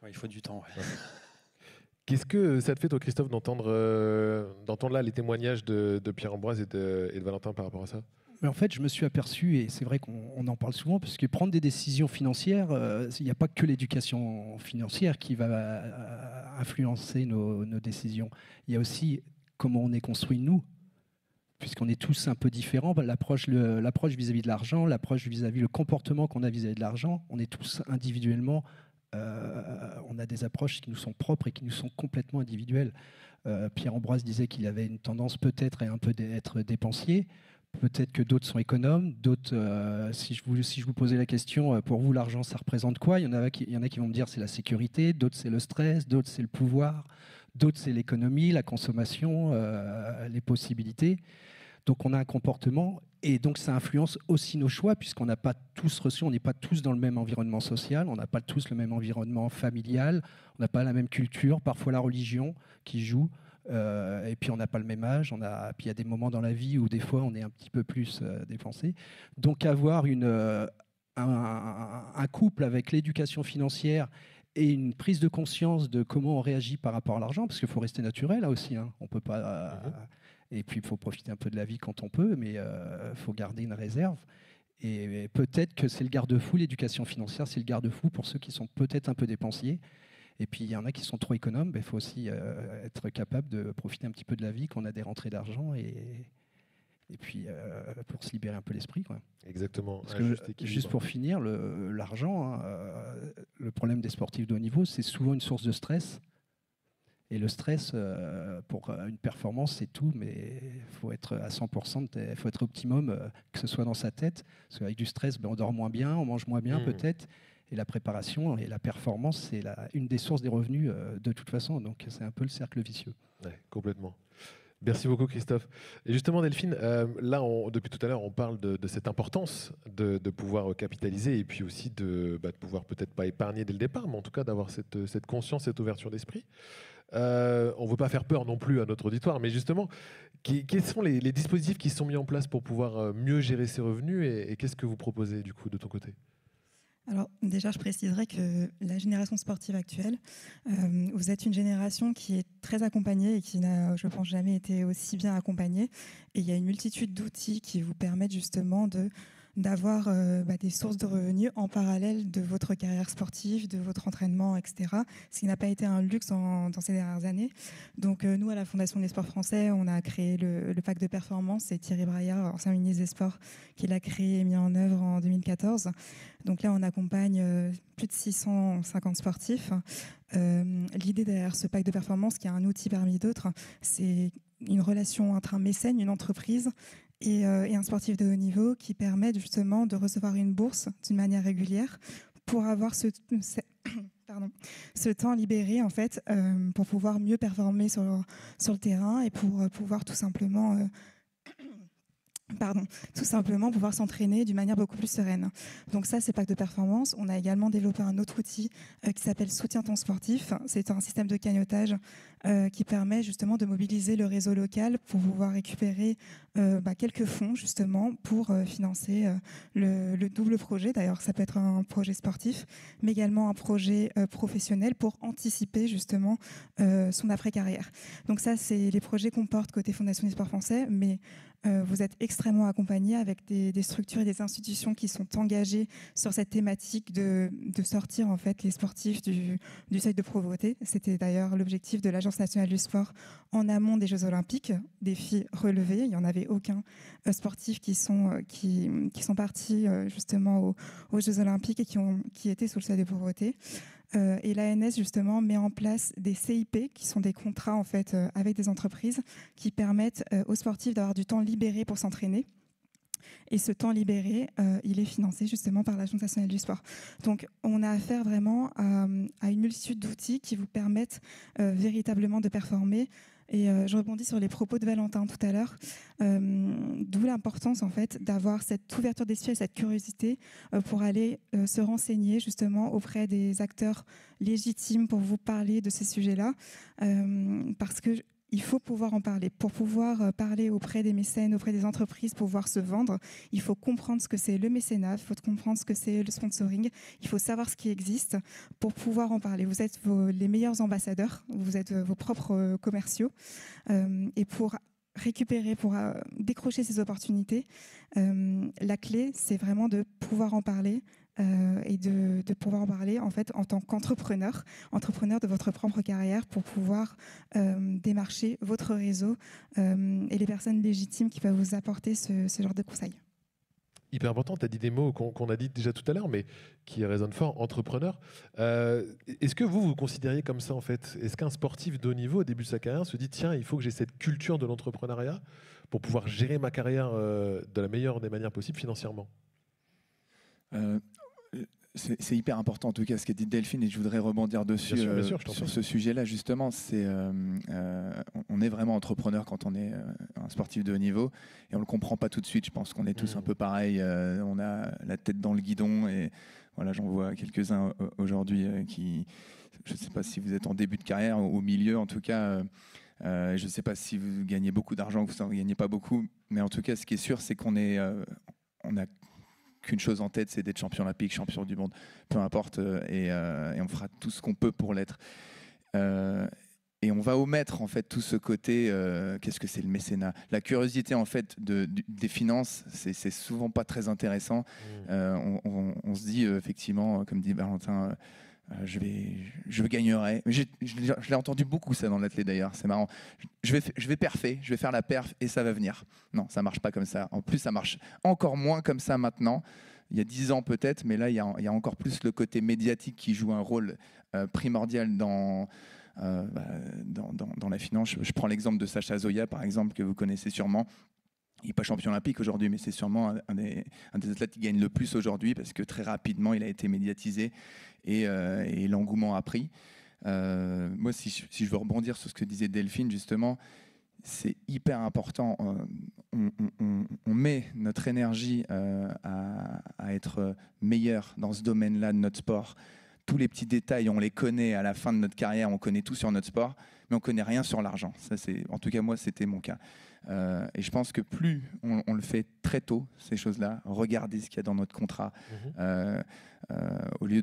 Ouais, il faut du temps. Ouais. Qu'est-ce que ça te fait, toi, Christophe, d'entendre là les témoignages de Pierre-Ambroise et de Valentin par rapport à ça? Mais en fait, je me suis aperçu, et c'est vrai qu'on en parle souvent, parce que prendre des décisions financières, il n'y a pas que l'éducation financière qui va influencer nos décisions. Il y a aussi comment on est construit, nous, puisqu'on est tous un peu différents. L'approche vis-à-vis de l'argent, l'approche vis-à-vis le comportement qu'on a vis-à-vis de l'argent, on est tous individuellement. On a des approches qui nous sont propres et qui nous sont complètement individuelles. Pierre-Ambroise disait qu'il avait une tendance peut-être à un peu être dépensier. Peut-être que d'autres sont économes. D'autres, si je vous posais la question, pour vous, l'argent, ça représente quoi? Il y en a qui vont me dire c'est la sécurité, d'autres c'est le stress, d'autres c'est le pouvoir, d'autres c'est l'économie, la consommation, les possibilités. Donc on a un comportement, et donc ça influence aussi nos choix, puisqu'on n'a pas tous reçu, on n'est pas tous dans le même environnement social, on n'a pas tous le même environnement familial, on n'a pas la même culture, parfois la religion qui joue, et puis on n'a pas le même âge, puis il y a des moments dans la vie où des fois on est un petit peu plus dépensé. Donc avoir un couple avec l'éducation financière et une prise de conscience de comment on réagit par rapport à l'argent, parce qu'il faut rester naturel là aussi, hein. On peut pas... Et puis, il faut profiter un peu de la vie quand on peut, mais il faut garder une réserve. Et peut-être que c'est le garde-fou, l'éducation financière, c'est le garde-fou pour ceux qui sont peut-être un peu dépensiers. Et puis, il y en a qui sont trop économes. Il faut aussi être capable de profiter un petit peu de la vie quand on a des rentrées d'argent. Et puis, pour se libérer un peu l'esprit, quoi. Exactement. Parce que, juste pour finir, l'argent, hein, le problème des sportifs de haut niveau, c'est souvent une source de stress. Et le stress, pour une performance, c'est tout, mais il faut être à 100%, il faut être optimum, que ce soit dans sa tête. Parce qu'avec du stress, on dort moins bien, on mange moins bien peut-être. Et la préparation et la performance, c'est une des sources des revenus de toute façon. Donc c'est un peu le cercle vicieux. Ouais, complètement. Merci beaucoup, Christophe. Et justement, Delphine, là, depuis tout à l'heure, on parle de cette importance de pouvoir capitaliser et puis aussi de pouvoir peut-être pas épargner dès le départ, mais en tout cas d'avoir cette conscience, cette ouverture d'esprit. On ne veut pas faire peur non plus à notre auditoire, mais justement, quels sont les dispositifs qui sont mis en place pour pouvoir mieux gérer ces revenus et qu'est-ce que vous proposez du coup de ton côté ? Alors déjà, je préciserai que la génération sportive actuelle, vous êtes une génération qui est très accompagnée et qui n'a, je pense, jamais été aussi bien accompagnée. Et il y a une multitude d'outils qui vous permettent justement d'avoir des sources de revenus en parallèle de votre carrière sportive, de votre entraînement, etc. Ce qui n'a pas été un luxe dans ces dernières années. Donc nous, à la Fondation des sports français, on a créé le pacte de performance. C'est Thierry Braillard, ancien ministre des Sports, qui l'a créé et mis en œuvre en 2014. Donc là, on accompagne plus de 650 sportifs. L'idée derrière ce pacte de performance, qui est un outil parmi d'autres, c'est une relation entre un mécène, une entreprise, et un sportif de haut niveau qui permettent justement de recevoir une bourse d'une manière régulière pour avoir ce temps libéré en fait, pour pouvoir mieux performer sur le terrain et pour pouvoir tout simplement pouvoir s'entraîner d'une manière beaucoup plus sereine. Donc ça, c'est pacte de performance. On a également développé un autre outil qui s'appelle Soutien ton sportif. C'est un système de cagnotage qui permet justement de mobiliser le réseau local pour pouvoir récupérer quelques fonds justement pour financer le double projet. D'ailleurs, ça peut être un projet sportif, mais également un projet professionnel pour anticiper justement son après-carrière. Donc ça, c'est les projets qu'on porte côté Fondation des sports français, mais vous êtes extrêmement accompagné avec des structures et des institutions qui sont engagées sur cette thématique de sortir en fait les sportifs du seuil de pauvreté. C'était d'ailleurs l'objectif de l'Agence nationale du sport en amont des Jeux Olympiques, défi relevé. Il n'y en avait aucun sportif qui sont partis justement aux Jeux Olympiques et qui étaient sous le seuil de pauvreté. Et l'ANS justement met en place des CIP qui sont des contrats en fait avec des entreprises qui permettent aux sportifs d'avoir du temps libéré pour s'entraîner. Et ce temps libéré, il est financé justement par l'Agence nationale du sport. Donc on a affaire vraiment à une multitude d'outils qui vous permettent véritablement de performer. Et je rebondis sur les propos de Valentin tout à l'heure, d'où l'importance en fait d'avoir cette ouverture d'esprit et cette curiosité pour aller se renseigner justement auprès des acteurs légitimes pour vous parler de ces sujets-là, parce que il faut pouvoir en parler. Pour pouvoir parler auprès des mécènes, auprès des entreprises, pour pouvoir se vendre, il faut comprendre ce que c'est le mécénat, il faut comprendre ce que c'est le sponsoring, il faut savoir ce qui existe pour pouvoir en parler. Vous êtes les meilleurs ambassadeurs, vous êtes vos propres commerciaux. Et pour récupérer, pour décrocher ces opportunités, la clé, c'est vraiment de pouvoir en parler, et de pouvoir en parler en fait en tant qu'entrepreneur de votre propre carrière pour pouvoir démarcher votre réseau et les personnes légitimes qui peuvent vous apporter ce genre de conseils. Hyper important, tu as dit des mots qu'on a dit déjà tout à l'heure, mais qui résonnent fort, entrepreneur. Est-ce que vous considériez comme ça en fait ? Est-ce qu'un sportif de haut niveau, au début de sa carrière, se dit tiens, il faut que j'ai cette culture de l'entrepreneuriat pour pouvoir gérer ma carrière de la meilleure des manières possibles financièrement ? C'est hyper important en tout cas ce qu'a dit Delphine et je voudrais rebondir dessus bien sûr, sur ce sujet-là justement. On est vraiment entrepreneur quand on est un sportif de haut niveau et on le comprend pas tout de suite. Je pense qu'on est tous un peu pareil. On a la tête dans le guidon et voilà, j'en vois quelques-uns aujourd'hui qui, je ne sais pas si vous êtes en début de carrière ou au milieu en tout cas. Je ne sais pas si vous gagnez beaucoup d'argent ou vous n'en gagnez pas beaucoup, mais en tout cas ce qui est sûr c'est qu'on a qu'une chose en tête, c'est d'être champion olympique, champion du monde, peu importe, et on fera tout ce qu'on peut pour l'être. Et on va omettre en fait tout ce côté, qu'est-ce que c'est le mécénat ? La curiosité en fait des finances, c'est souvent pas très intéressant. On se dit effectivement, comme dit Valentin, je gagnerai. Je l'ai entendu beaucoup ça dans l'athlète d'ailleurs, c'est marrant. Je vais perfer, je vais faire la perf et ça va venir. Non, ça marche pas comme ça. En plus, ça marche encore moins comme ça maintenant. Il y a 10 ans peut-être, mais là, il y a encore plus le côté médiatique qui joue un rôle primordial dans la finance. Je prends l'exemple de Sacha Zoya, par exemple, que vous connaissez sûrement. Il n'est pas champion olympique aujourd'hui, mais c'est sûrement un des athlètes qui gagne le plus aujourd'hui parce que très rapidement, il a été médiatisé et l'engouement a pris. Moi, si je veux rebondir sur ce que disait Delphine, justement, c'est hyper important. On met notre énergie à être meilleur dans ce domaine-là de notre sport tous les petits détails, on les connaît à la fin de notre carrière, on connaît tout sur notre sport, mais on connaît rien sur l'argent. Ça, en tout cas, moi, c'était mon cas. Et je pense que plus on le fait très tôt, ces choses-là, regardez ce qu'il y a dans notre contrat, au lieu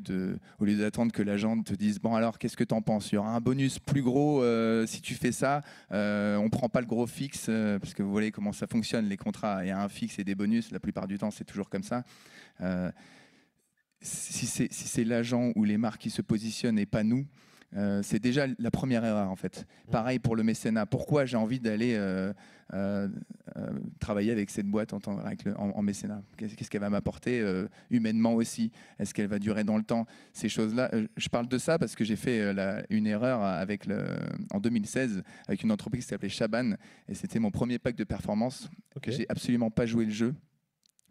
d'attendre que l'agent te dise bon alors qu'est-ce que tu en penses, il y aura un bonus plus gros si tu fais ça, on prend pas le gros fixe, parce que vous voyez comment ça fonctionne les contrats, il y a un fixe et des bonus, la plupart du temps c'est toujours comme ça. Si c'est l'agent ou les marques qui se positionnent et pas nous, c'est déjà la première erreur en fait. Pareil pour le mécénat. Pourquoi j'ai envie d'aller travailler avec cette boîte en mécénat? Qu'est-ce qu'elle va m'apporter humainement aussi? Est-ce qu'elle va durer dans le temps? Ces choses-là, je parle de ça parce que j'ai fait une erreur en 2016 avec une entreprise qui s'appelait Chaban et c'était mon premier pack de performance. Okay. J'ai absolument pas joué le jeu,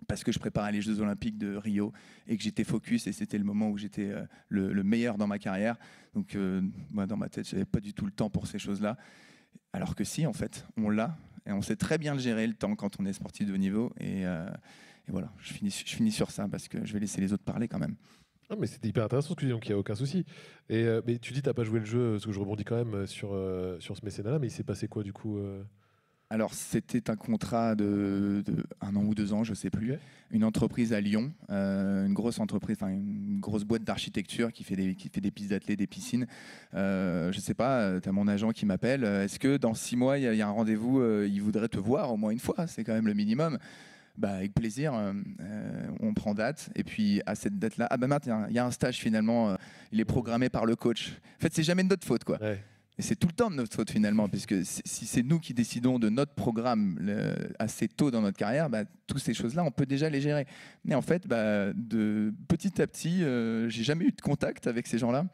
parce que je préparais les Jeux Olympiques de Rio et que j'étais focus et c'était le moment où j'étais le meilleur dans ma carrière. Donc, moi, dans ma tête, je n'avais pas du tout le temps pour ces choses-là. Alors que si, en fait, on l'a et on sait très bien le gérer, le temps, quand on est sportif de haut niveau. Et voilà, je finis sur ça parce que je vais laisser les autres parler quand même. Ah, mais c'était hyper intéressant ce que tu dis, donc il n'y a aucun souci. Mais tu dis que tu n'as pas joué le jeu, parce que je rebondis quand même sur ce mécénat-là, mais il s'est passé quoi du coup Alors, c'était un contrat de 1 an ou 2 ans, je ne sais plus. Okay. Une entreprise à Lyon, une grosse entreprise, une grosse boîte d'architecture qui fait des pistes d'athlètes, des piscines. Je ne sais pas, tu as mon agent qui m'appelle. Est-ce que dans 6 mois, il y a un rendez-vous, il voudrait te voir au moins une fois? C'est quand même le minimum. Bah, avec plaisir, on prend date. Et puis, à cette date-là, il y a un stage finalement, il est programmé par le coach. En fait, c'est jamais de notre faute, quoi. Ouais. Et c'est tout le temps de notre faute finalement, puisque si c'est nous qui décidons de notre programme assez tôt dans notre carrière, toutes ces choses-là, on peut déjà les gérer. Mais en fait, de petit à petit, j'ai jamais eu de contact avec ces gens-là.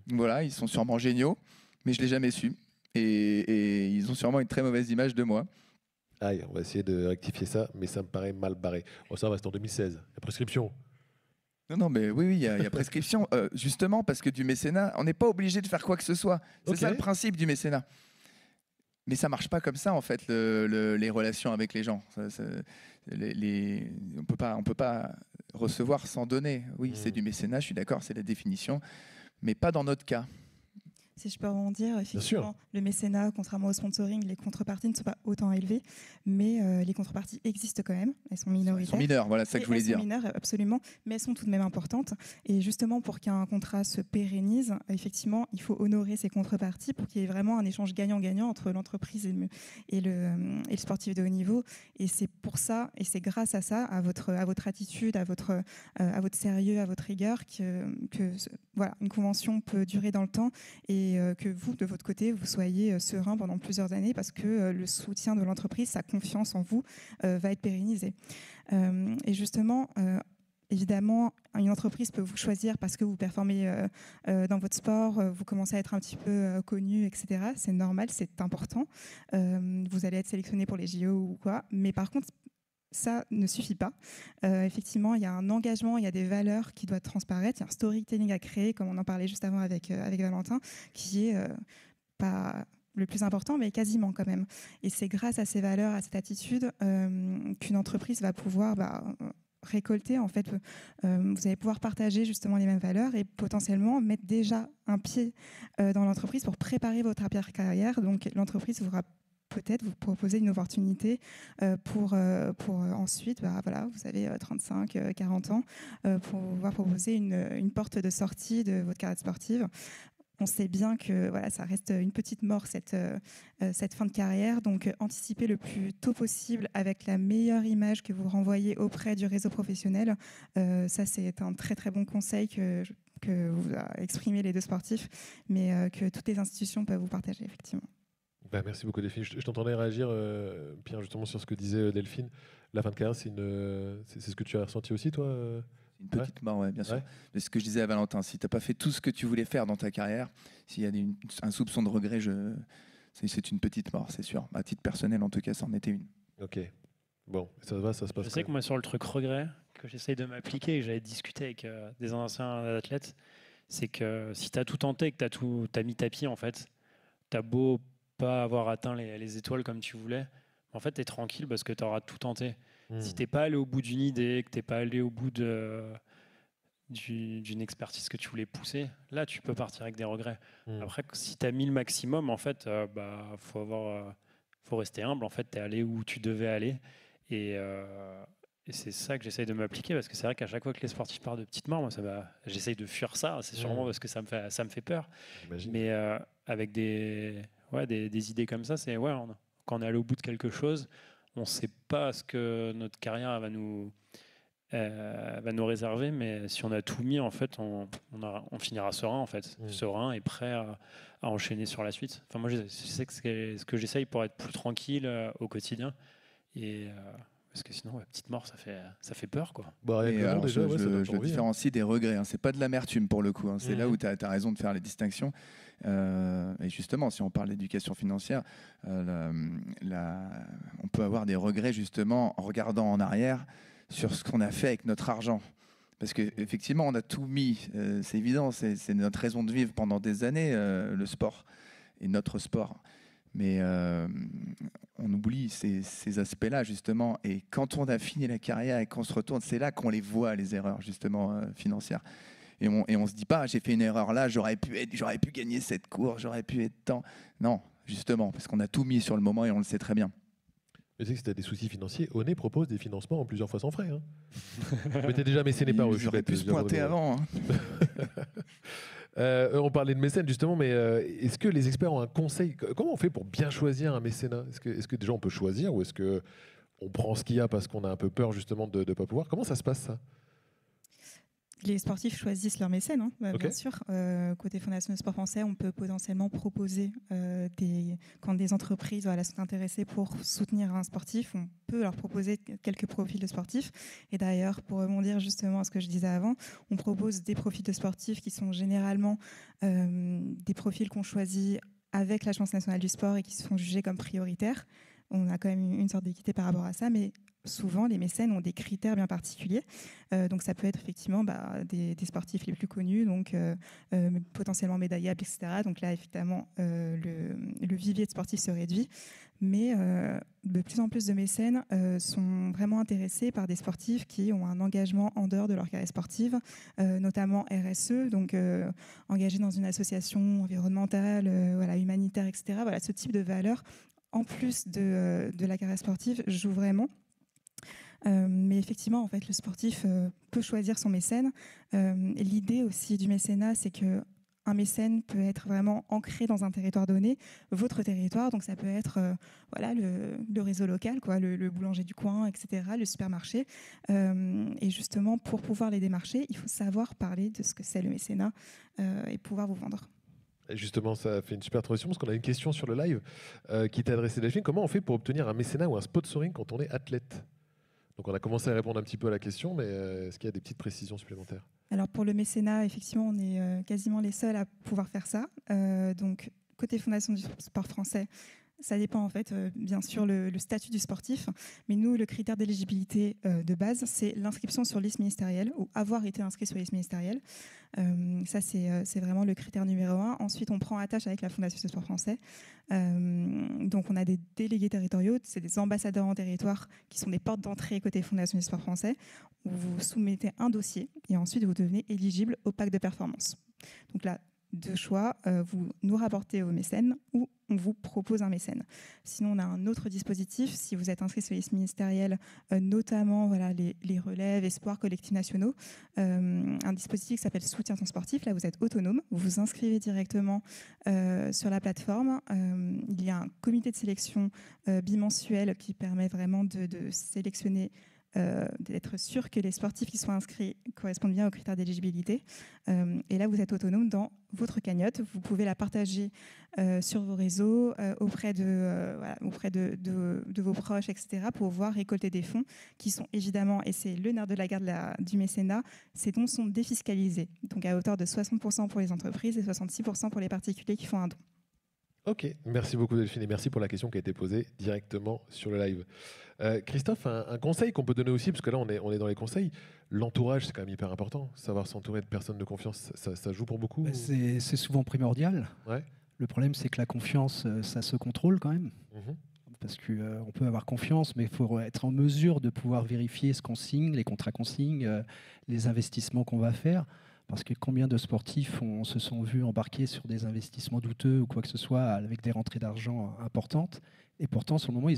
Voilà, ils sont sûrement géniaux, mais je l'ai jamais su. Et ils ont sûrement une très mauvaise image de moi. Aïe, on va essayer de rectifier ça, mais ça me paraît mal barré. Bon, ça va, c'est en 2016, la prescription. Non, mais oui, il y a prescription. Justement, parce que du mécénat, on n'est pas obligé de faire quoi que ce soit. C'est ça le principe du mécénat. Mais ça ne marche pas comme ça, en fait, les relations avec les gens. On ne peut pas recevoir sans donner. Oui, c'est du mécénat, je suis d'accord, c'est la définition, mais pas dans notre cas. Si je peux rebondir, effectivement, le mécénat, contrairement au sponsoring, les contreparties ne sont pas autant élevées, mais les contreparties existent quand même. Elles sont minoritaires. Elles sont mineures, voilà, c'est ça que je voulais dire. Elles sont mineures, absolument, mais elles sont tout de même importantes. Et justement, pour qu'un contrat se pérennise, effectivement, il faut honorer ces contreparties pour qu'il y ait vraiment un échange gagnant-gagnant entre l'entreprise et le sportif de haut niveau. Et c'est pour ça, et c'est grâce à ça, à votre attitude, à votre sérieux, à votre rigueur, que voilà, une convention peut durer dans le temps et que vous, de votre côté, vous soyez serein pendant plusieurs années parce que le soutien de l'entreprise, sa confiance en vous va être pérennisé. Et justement, évidemment, une entreprise peut vous choisir parce que vous performez dans votre sport, vous commencez à être un petit peu connu, etc. C'est normal, c'est important. Vous allez être sélectionné pour les JO ou quoi. Mais par contre, ça ne suffit pas. Effectivement, il y a un engagement, il y a des valeurs qui doivent transparaître. Il y a un storytelling à créer, comme on en parlait juste avant avec Valentin, qui est pas le plus important, mais quasiment quand même. Et c'est grâce à ces valeurs, à cette attitude, qu'une entreprise va pouvoir récolter. En fait, vous allez pouvoir partager justement les mêmes valeurs et potentiellement mettre déjà un pied dans l'entreprise pour préparer votre carrière. Donc, l'entreprise vous peut-être vous proposer une opportunité pour ensuite, voilà, vous avez 35, 40 ans, pour pouvoir proposer une porte de sortie de votre carrière sportive. On sait bien que voilà, ça reste une petite mort, cette fin de carrière. Donc, anticipez le plus tôt possible avec la meilleure image que vous renvoyez auprès du réseau professionnel. Ça, c'est un très, très bon conseil que vous a exprimé les deux sportifs, mais que toutes les institutions peuvent vous partager, effectivement. Merci beaucoup Delphine. Je t'entendais réagir, Pierre, justement sur ce que disait Delphine. La fin de carrière, c'est ce que tu as ressenti aussi, toi Une petite mort, ouais, bien sûr. Ouais. C'est ce que je disais à Valentin. Si tu n'as pas fait tout ce que tu voulais faire dans ta carrière, s'il y a un soupçon de regret, c'est une petite mort, c'est sûr. À titre personnel, en tout cas, ça en était une. Ok. Bon, ça va, ça se passe. Je sais que moi, sur le truc regret, que j'essaye de m'appliquer et que j'avais discuté avec des anciens athlètes, c'est que si tu as tout tenté, que tu as mis ta pied, en fait, tu as beau pas avoir atteint les étoiles comme tu voulais, en fait, tu es tranquille parce que tu auras tout tenté. Si tu n'es pas allé au bout d'une idée, que tu n'es pas allé au bout d'une expertise que tu voulais pousser, là, tu peux partir avec des regrets. Après, si tu as mis le maximum, en fait, faut rester humble. En fait, tu es allé où tu devais aller. Et c'est ça que j'essaye de m'appliquer, parce que c'est vrai qu'à chaque fois que les sportifs partent de petites morts, j'essaye de fuir ça. C'est sûrement parce que ça me fait peur. J'imagine. Mais avec des idées comme ça, quand on est allé au bout de quelque chose, on ne sait pas ce que notre carrière va nous réserver, mais si on a tout mis, en fait, on finira serein, en fait, serein et prêt à enchaîner sur la suite. Enfin, moi, je sais que c'est ce que j'essaye pour être plus tranquille au quotidien. Et parce que sinon, petite mort, ça fait peur, quoi. Je le différencie des regrets. C'est pas de l'amertume pour le coup. C'est là où tu as raison de faire les distinctions. Et justement, si on parle d'éducation financière, on peut avoir des regrets justement en regardant en arrière sur ce qu'on a fait avec notre argent. Parce qu'effectivement, on a tout mis. C'est évident, c'est notre raison de vivre pendant des années, le sport et notre sport. Mais on oublie ces aspects-là, justement. Et quand on a fini la carrière et qu'on se retourne, c'est là qu'on les voit, les erreurs, justement, financières. Et on se dit pas, j'ai fait une erreur là, j'aurais pu gagner cette course, j'aurais pu être tant. Non, justement, parce qu'on a tout mis sur le moment et on le sait très bien. Je sais que si tu as des soucis financiers, Oné propose des financements en plusieurs fois sans frais. Mais tu es déjà mécéné par eux. J'aurais pu se pointer avant. On parlait de mécène justement, mais est-ce que les experts ont un conseil? Comment on fait pour bien choisir un mécénat? Est-ce que déjà on peut choisir, ou est-ce qu'on prend ce qu'il y a parce qu'on a un peu peur justement de ne pas pouvoir? Comment ça se passe, ça? Les sportifs choisissent leur mécène, bien sûr. Côté Fondation du Sport Français, on peut potentiellement proposer, quand des entreprises sont intéressées pour soutenir un sportif, on peut leur proposer quelques profils de sportifs. Et d'ailleurs, pour rebondir justement à ce que je disais avant, on propose des profils de sportifs qui sont généralement des profils qu'on choisit avec l'Agence nationale du sport et qui sont jugés comme prioritaires. On a quand même une sorte d'équité par rapport à ça, mais souvent, les mécènes ont des critères bien particuliers. Donc, ça peut être effectivement des sportifs les plus connus, donc potentiellement médaillables, etc. Donc là, évidemment, le vivier de sportifs se réduit. Mais de plus en plus de mécènes sont vraiment intéressés par des sportifs qui ont un engagement en dehors de leur carrière sportive, notamment RSE, donc engagés dans une association environnementale, humanitaire, etc. Voilà, ce type de valeurs, en plus de la carrière sportive, joue vraiment. Mais effectivement, en fait, le sportif peut choisir son mécène. L'idée aussi du mécénat, c'est que un mécène peut être vraiment ancré dans un territoire donné, votre territoire. Donc ça peut être le réseau local, le boulanger du coin, etc., le supermarché. Et justement, pour pouvoir les démarcher, il faut savoir parler de ce que c'est le mécénat et pouvoir vous vendre. Et justement, ça fait une super transition parce qu'on a une question sur le live qui t'est adressée, Delphine. Comment on fait pour obtenir un mécénat ou un sponsoring quand on est athlète? Donc on a commencé à répondre un petit peu à la question, mais est-ce qu'il y a des petites précisions supplémentaires? Alors pour le mécénat, effectivement, on est quasiment les seuls à pouvoir faire ça. Donc côté Fondation du Sport Français, ça dépend en fait, bien sûr, le statut du sportif. Mais nous, le critère d'éligibilité de base, c'est l'inscription sur liste ministérielle ou avoir été inscrit sur liste ministérielle. Ça, c'est vraiment le critère numéro 1. Ensuite, on prend attache avec la Fondation du Sport Français. Donc, on a des délégués territoriaux, c'est des ambassadeurs en territoire qui sont des portes d'entrée côté Fondation du Sport Français, où vous soumettez un dossier et ensuite vous devenez éligible au pacte de performance. Donc là, deux choix, vous nous rapportez au mécène ou on vous propose un mécène. Sinon, on a un autre dispositif, si vous êtes inscrit sur les listes ministérielles, notamment les relèves, espoirs, collectifs nationaux, un dispositif qui s'appelle Soutien ton sportif. Là, vous êtes autonome, vous vous inscrivez directement sur la plateforme. Il y a un comité de sélection bimensuel qui permet vraiment de sélectionner, d'être sûr que les sportifs qui sont inscrits correspondent bien aux critères d'éligibilité. Et là, vous êtes autonome dans votre cagnotte. Vous pouvez la partager sur vos réseaux, auprès de vos proches, etc., pour pouvoir récolter des fonds qui sont évidemment, et c'est le nerf de la guerre du mécénat, ces dons sont défiscalisés, donc à hauteur de 60% pour les entreprises et 66% pour les particuliers qui font un don. Ok, merci beaucoup Delphine et merci pour la question qui a été posée directement sur le live. Christophe, un conseil qu'on peut donner aussi, parce que là on est dans les conseils, l'entourage c'est quand même hyper important, savoir s'entourer de personnes de confiance, ça joue pour beaucoup? C'est souvent primordial. Ouais. Le problème c'est que la confiance, ça se contrôle quand même. Mm-hmm. parce qu'on peut avoir confiance, mais il faut être en mesure de pouvoir vérifier ce qu'on signe, les contrats qu'on signe, les investissements qu'on va faire. Parce que combien de sportifs se sont vus embarquer sur des investissements douteux ou quoi que ce soit, avec des rentrées d'argent importantes. Et pourtant, sur le moment,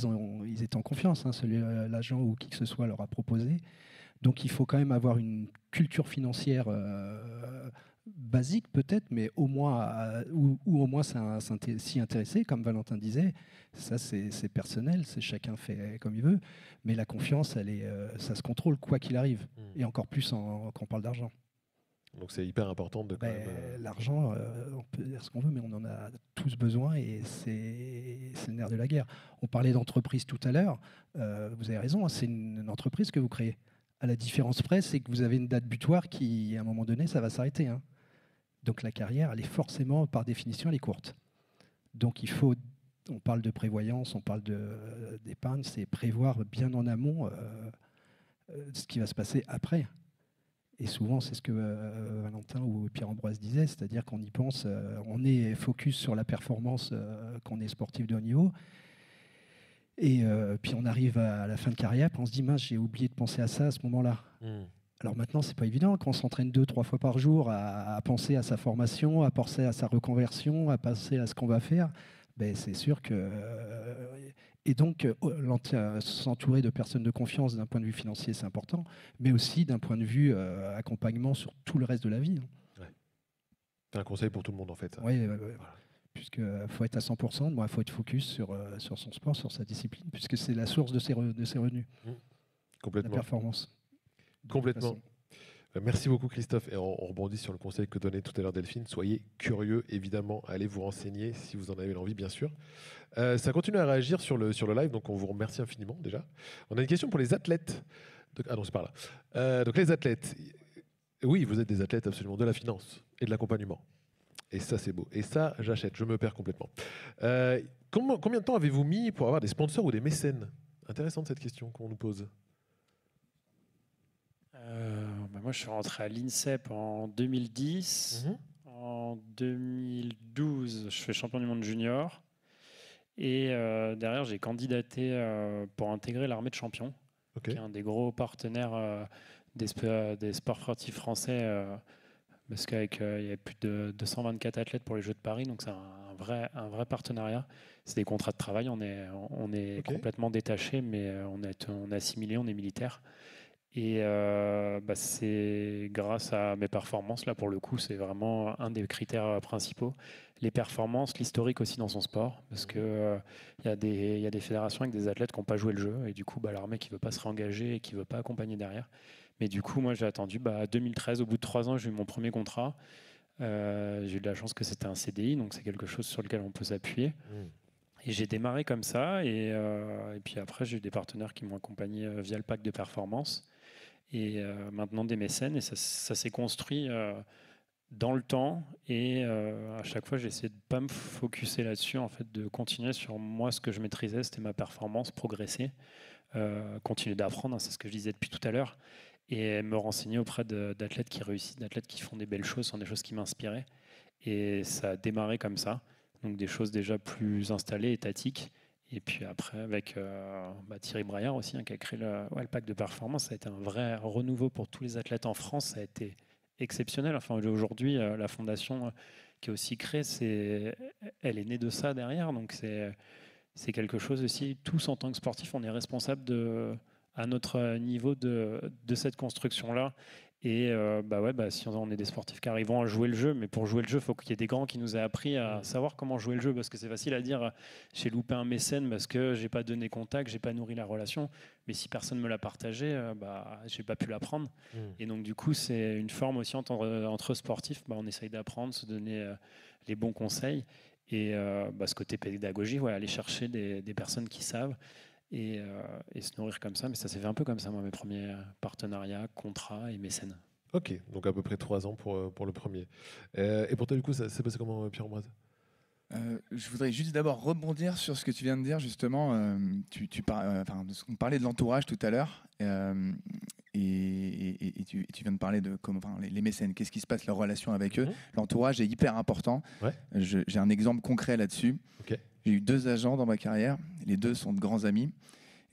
ils étaient en confiance. L'agent ou qui que ce soit leur a proposé. Donc il faut quand même avoir une culture financière basique peut-être, mais au moins, ou au moins s'y intéresser, comme Valentin disait. Ça, c'est personnel, chacun fait comme il veut. Mais la confiance, ça se contrôle quoi qu'il arrive. Et encore plus quand on parle d'argent. Donc c'est hyper important de quand même, l'argent, on peut dire ce qu'on veut, mais on en a tous besoin et c'est le nerf de la guerre. On parlait d'entreprise tout à l'heure. Vous avez raison, c'est une entreprise que vous créez. À la différence près, c'est que vous avez une date butoir qui, à un moment donné, ça va s'arrêter. Donc la carrière, elle est forcément, par définition, elle est courte. Donc on parle de prévoyance, on parle d'épargne, c'est prévoir bien en amont ce qui va se passer après. Et souvent, c'est ce que Valentin ou Pierre-Ambroise disaient, c'est-à-dire qu'on y pense, on est focus sur la performance quand on est sportif de haut niveau. Et puis on arrive à la fin de carrière, puis on se dit, mince, j'ai oublié de penser à ça à ce moment-là. Alors maintenant, c'est pas évident quand on s'entraîne 2-3 fois par jour à penser à sa formation, à penser à sa reconversion, à penser à ce qu'on va faire. C'est sûr que... Et donc, s'entourer de personnes de confiance d'un point de vue financier, c'est important, mais aussi d'un point de vue accompagnement sur tout le reste de la vie. Ouais. C'est un conseil pour tout le monde, en fait. Oui, voilà. Puisqu'il faut être à 100%, il faut être focus sur son sport, sur sa discipline, puisque c'est la source de ses revenus. Complètement. La performance. Complètement. Merci beaucoup Christophe. Et on rebondit sur le conseil que donnait tout à l'heure Delphine. Soyez curieux, évidemment. Allez vous renseigner si vous en avez l'envie, bien sûr. Ça continue à réagir sur le live, donc on vous remercie infiniment déjà. On a une question pour les athlètes. Ah non, c'est par là. Donc les athlètes. Oui, vous êtes des athlètes absolument de la finance et de l'accompagnement. Et ça, c'est beau. Et ça, j'achète. Je me perds complètement. Combien de temps avez-vous mis pour avoir des sponsors ou des mécènes? Intéressante cette question qu'on nous pose. Moi, je suis rentré à l'INSEP en 2010. En 2012, je fais champion du monde junior. Et derrière, j'ai candidaté pour intégrer l'armée de champions, qui est un des gros partenaires des sports sportifs français. Parce qu'il y a plus de 224 athlètes pour les Jeux de Paris, donc c'est un vrai partenariat. C'est des contrats de travail, on est complètement détaché, mais on est assimilé, on est militaire. Et c'est grâce à mes performances, là pour le coup, c'est vraiment un des critères principaux. Les performances, l'historique aussi dans son sport, parce qu'il y a des fédérations avec des athlètes qui n'ont pas joué le jeu, et du coup, l'armée qui ne veut pas se réengager et qui ne veut pas accompagner derrière. Mais du coup, moi, j'ai attendu 2013, au bout de 3 ans, j'ai eu mon premier contrat. J'ai eu de la chance que c'était un CDI, donc c'est quelque chose sur lequel on peut s'appuyer. Et j'ai démarré comme ça, et puis après, j'ai eu des partenaires qui m'ont accompagné via le pack de performance. Et maintenant des mécènes, et ça s'est construit dans le temps, et à chaque fois j'ai essayé de ne pas me focuser là-dessus, en fait, de continuer sur moi ce que je maîtrisais, c'était ma performance, progresser, continuer d'apprendre, c'est ce que je disais depuis tout à l'heure, et me renseigner auprès d'athlètes qui réussissent, d'athlètes qui font des belles choses, sont des choses qui m'inspiraient, et ça a démarré comme ça, donc des choses déjà plus installées, étatiques. Et puis après, avec Thierry Braillard aussi, qui a créé le pack de performance, ça a été un vrai renouveau pour tous les athlètes en France. Ça a été exceptionnel. Enfin, aujourd'hui, la fondation qui est aussi créée, elle est née de ça derrière. Donc c'est quelque chose aussi. Tous, en tant que sportifs, on est responsable à notre niveau de cette construction-là. Et si on est des sportifs qui arrivons à jouer le jeu, mais pour jouer le jeu, il faut qu'il y ait des grands qui nous aient appris à savoir comment jouer le jeu, parce que c'est facile à dire, j'ai loupé un mécène parce que j'ai pas donné contact, j'ai pas nourri la relation, mais si personne me l'a partagé, j'ai pas pu l'apprendre. Et donc du coup, c'est une forme aussi entre sportifs, on essaye d'apprendre, se donner les bons conseils, et ce côté pédagogie, aller chercher des personnes qui savent. Et se nourrir comme ça. Mais ça s'est fait un peu comme ça, moi, mes premiers partenariats, contrats et mécènes. Ok, donc à peu près 3 ans pour le premier. Et pour toi, du coup, ça s'est passé comment, Pierre-Ambroise? Je voudrais juste d'abord rebondir sur ce que tu viens de dire, justement. On parlait de l'entourage tout à l'heure. Et tu viens de parler de les mécènes, qu'est-ce qui se passe, leur relation avec eux. L'entourage est hyper important. Ouais. J'ai un exemple concret là-dessus. Okay. J'ai eu 2 agents dans ma carrière. Les 2 sont de grands amis.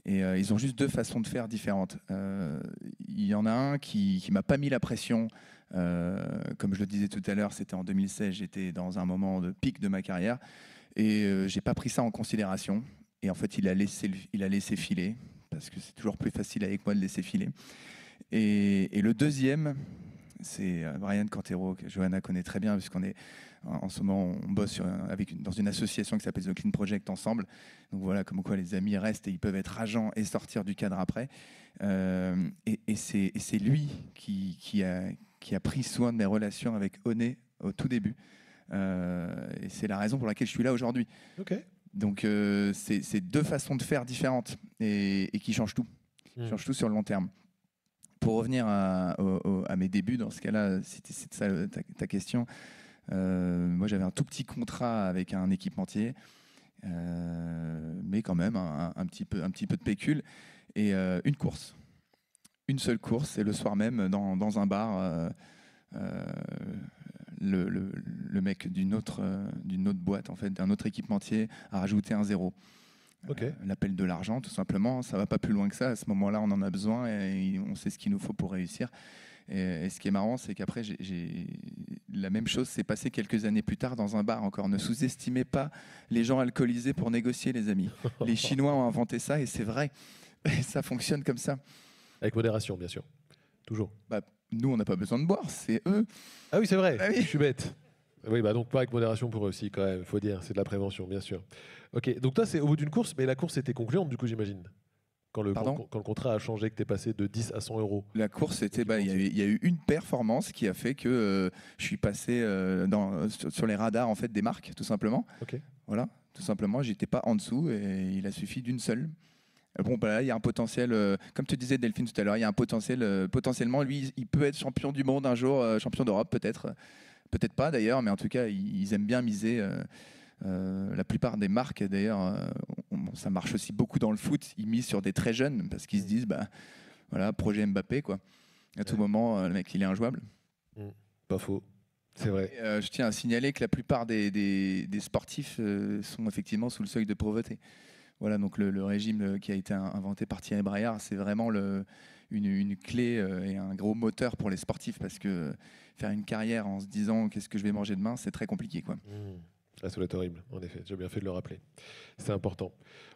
Et ils ont juste 2 façons de faire différentes. Il y en a un qui m'a pas mis la pression. Comme je le disais tout à l'heure, c'était en 2016. J'étais dans un moment de pic de ma carrière. Et j'ai pas pris ça en considération. Et en fait, il a laissé filer. Parce que c'est toujours plus facile avec moi de laisser filer. Et le deuxième, c'est Brian Cantero, que Johanna connaît très bien, puisqu'on est en ce moment, on bosse dans une association qui s'appelle The Clean Project ensemble. Donc voilà, comme quoi les amis restent et ils peuvent être agents et sortir du cadre après. Et c'est lui qui a pris soin de mes relations avec Oné au tout début. Et c'est la raison pour laquelle je suis là aujourd'hui. Okay. Donc c'est 2 façons de faire différentes et qui changent tout. Changent tout sur le long terme. Pour revenir à mes débuts, dans ce cas-là, c'était ça ta question. Moi, j'avais un tout petit contrat avec un équipementier, mais quand même un petit peu de pécule et une course. Une seule course, et le soir même, dans un bar, le mec d'une autre boîte, en fait, d'un autre équipementier, a rajouté un 0. Okay. L'appel de l'argent, tout simplement, ça va pas plus loin que ça. À ce moment-là, on en a besoin et on sait ce qu'il nous faut pour réussir. Et ce qui est marrant, c'est qu'après, la même chose s'est passée quelques années plus tard dans un bar encore. Ne sous-estimez pas les gens alcoolisés pour négocier, les amis. Les Chinois ont inventé ça et c'est vrai. Et ça fonctionne comme ça. Avec modération, bien sûr. Toujours. Nous, on n'a pas besoin de boire, c'est eux. Ah oui, c'est vrai, ah oui. Je suis bête. Oui, donc pas avec modération pour eux aussi, quand même, il faut dire. C'est de la prévention, bien sûr. Ok, donc toi, c'est au bout d'une course, mais la course était concluante, du coup, j'imagine. Quand le contrat a changé, que tu es passé de 10 à 100 euros. La course, c'était, il y a eu une performance qui a fait que je suis passé sur les radars en fait, des marques, tout simplement. Okay. Voilà, tout simplement, j'étais pas en dessous et il a suffi d'une seule. Bon, là, il y a un potentiel, comme tu disais Delphine tout à l'heure, il y a un potentiel, potentiellement, lui, il peut être champion du monde un jour, champion d'Europe peut-être. Peut-être pas d'ailleurs, mais en tout cas, ils aiment bien miser. La plupart des marques, d'ailleurs, ça marche aussi beaucoup dans le foot. Ils misent sur des très jeunes parce qu'ils se disent, voilà, projet Mbappé, quoi. À tout moment, le mec, il est injouable. Pas faux, c'est vrai. Et, je tiens à signaler que la plupart des sportifs sont effectivement sous le seuil de pauvreté. Voilà, donc le régime qui a été inventé par Thierry Braillard, c'est vraiment une clé et un gros moteur pour les sportifs parce que faire une carrière en se disant qu'est-ce que je vais manger demain, c'est très compliqué, quoi. Ah, ça doit être horrible, en effet. J'ai bien fait de le rappeler. C'est important.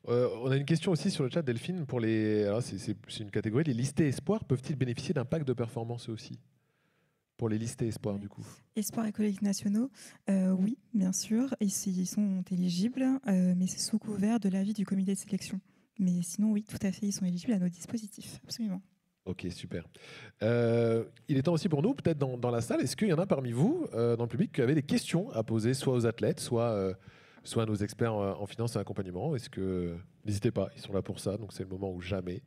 On a une question aussi sur le chat, Delphine. Pour c'est une catégorie. Les listés espoirs peuvent-ils bénéficier d'un pack de performance aussi? Pour les listés espoirs, du coup. Espoirs et collègues nationaux, oui, bien sûr. Ils sont éligibles, mais c'est sous couvert de l'avis du comité de sélection. Mais sinon, oui, tout à fait, ils sont éligibles à nos dispositifs. Absolument. Ok, super. Il est temps aussi pour nous, peut-être dans la salle, est-ce qu'il y en a parmi vous, dans le public, qui avaient des questions à poser, soit aux athlètes, soit à nos experts en finance et accompagnement? N'hésitez pas, ils sont là pour ça, donc c'est le moment où jamais.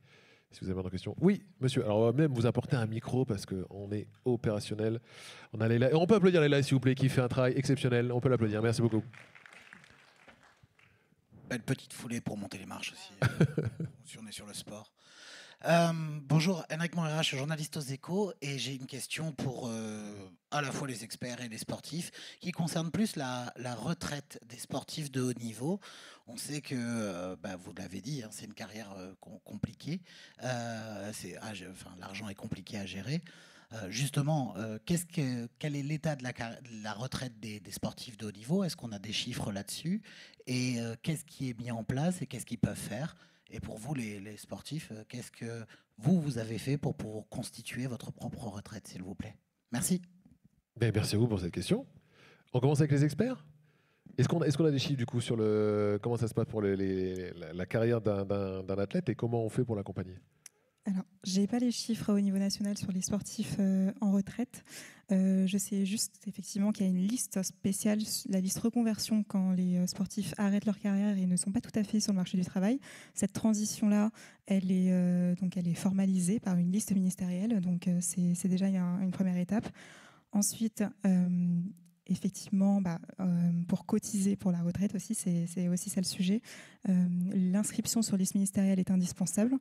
Si vous avez une question. Oui, monsieur. Alors, on va même vous apporter un micro parce qu'on est opérationnel. On a Leïla. Et on peut applaudir Leïla, s'il vous plaît, qui fait un travail exceptionnel. On peut l'applaudir. Merci beaucoup. Une petite foulée pour monter les marches aussi, si on est sur le sport. Bonjour, Henrik Monrach, journaliste aux Échos, et j'ai une question pour à la fois les experts et les sportifs, qui concerne plus la retraite des sportifs de haut niveau. On sait que, vous l'avez dit, c'est une carrière compliquée, l'argent est compliqué à gérer. Justement, quel est l'état de la retraite des sportifs de haut niveau? Est-ce qu'on a des chiffres là-dessus? Et qu'est-ce qui est mis en place et qu'est-ce qu'ils peuvent faire? Et pour vous, les sportifs, qu'est-ce que vous avez fait pour constituer votre propre retraite, s'il vous plaît? Merci. Merci à vous pour cette question. On commence avec les experts. Est-ce qu'on a des chiffres du coup sur comment ça se passe pour la carrière d'un athlète et comment on fait pour l'accompagner? Alors, je n'ai pas les chiffres au niveau national sur les sportifs en retraite. Je sais juste effectivement qu'il y a une liste spéciale, la liste reconversion, quand les sportifs arrêtent leur carrière et ne sont pas tout à fait sur le marché du travail. Cette transition-là, elle est formalisée par une liste ministérielle, donc c'est déjà une première étape. Ensuite, effectivement, pour cotiser pour la retraite aussi, c'est aussi ça le sujet. L'inscription sur liste ministérielle est indispensable,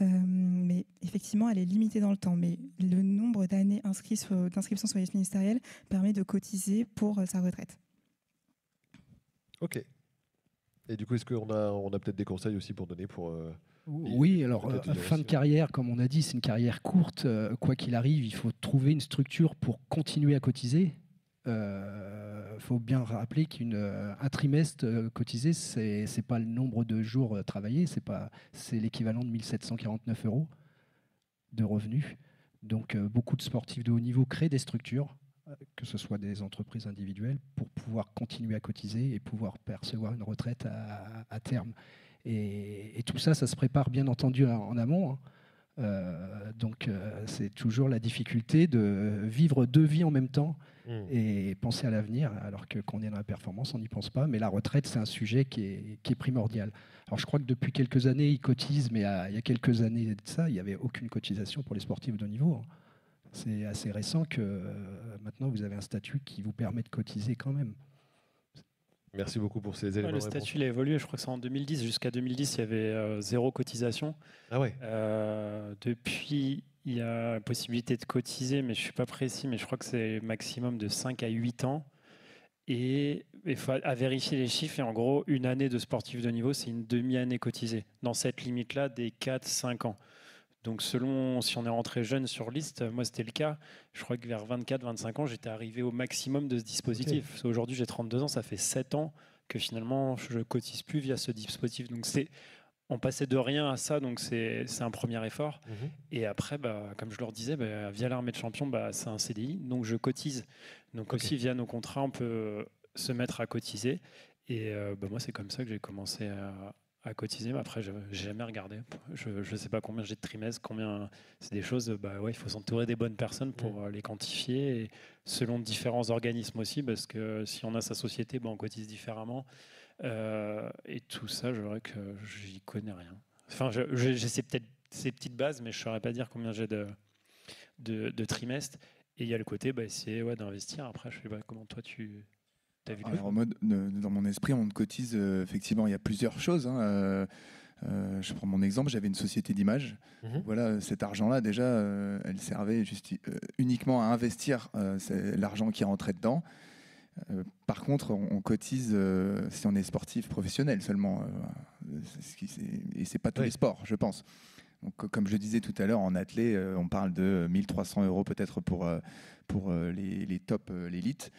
mais effectivement, elle est limitée dans le temps. Mais le nombre d'années d'inscription sur liste ministérielle permet de cotiser pour sa retraite. Ok. Et du coup, est-ce qu'on a peut-être des conseils aussi pour donner pour Oui, alors peut-être une fin de aussi. carrière, comme on a dit, c'est une carrière courte. Quoi qu'il arrive, il faut trouver une structure pour continuer à cotiser. Faut bien rappeler qu'un trimestre cotisé, c'est pas le nombre de jours travaillés, c'est l'équivalent de 1749 € de revenus. Donc beaucoup de sportifs de haut niveau créent des structures, que ce soit des entreprises individuelles, pour pouvoir continuer à cotiser et pouvoir percevoir une retraite à terme. Et tout ça, ça se prépare bien entendu en amont, hein. Donc c'est toujours la difficulté de vivre deux vies en même temps et penser à l'avenir, alors que quand on est dans la performance, on n'y pense pas. Mais la retraite, c'est un sujet qui est primordial. Alors je crois que depuis quelques années, ils cotisent, mais il y a quelques années de ça, il n'y avait aucune cotisation pour les sportifs de haut niveau, hein. C'est assez récent que maintenant, vous avez un statut qui vous permet de cotiser quand même. Merci beaucoup pour ces éléments Le de réponse. statut il a évolué, je crois que c'est en 2010. Jusqu'à 2010, il y avait 0 cotisation. Ah ouais. Depuis, il y a la possibilité de cotiser, mais je ne suis pas précis, mais je crois que c'est maximum de 5 à 8 ans. Et il faut à vérifier les chiffres. Et en gros, une année de sportif de niveau, c'est une demi-année cotisée. Dans cette limite-là, des 4-5 ans. Donc selon si on est rentré jeune sur liste, moi c'était le cas. Je crois que vers 24-25 ans, j'étais arrivé au maximum de ce dispositif. Okay. Aujourd'hui, j'ai 32 ans, ça fait 7 ans que finalement je ne cotise plus via ce dispositif. Donc on passait de rien à ça, donc c'est un premier effort. Et après, comme je leur disais, via l'Armée de Champions, c'est un CDI, donc je cotise. Donc aussi via nos contrats, on peut se mettre à cotiser. Et moi, c'est comme ça que j'ai commencé à cotiser, mais après, je n'ai jamais regardé. Je ne sais pas combien j'ai de trimestres, combien. C'est des choses, il faut s'entourer des bonnes personnes pour les quantifier, et selon différents organismes aussi, parce que si on a sa société, on cotise différemment. Et tout ça, je dirais que j'y connais rien. Enfin, j'ai peut-être ces petites bases, mais je ne saurais pas dire combien j'ai de trimestres. Et il y a le côté, essayer d'investir. Après, je ne sais pas comment toi tu. Alors, dans mon esprit, on cotise, effectivement, il y a plusieurs choses, hein. Je prends mon exemple, j'avais une société d'image. Voilà, cet argent-là, déjà, elle servait uniquement à investir l'argent qui rentrait dedans. Par contre, on cotise si on est sportif professionnel seulement. Et ce n'est pas tous les sports, je pense. Donc, comme je disais tout à l'heure, en athlée, on parle de 1 300 € peut-être pour les top, l'élite.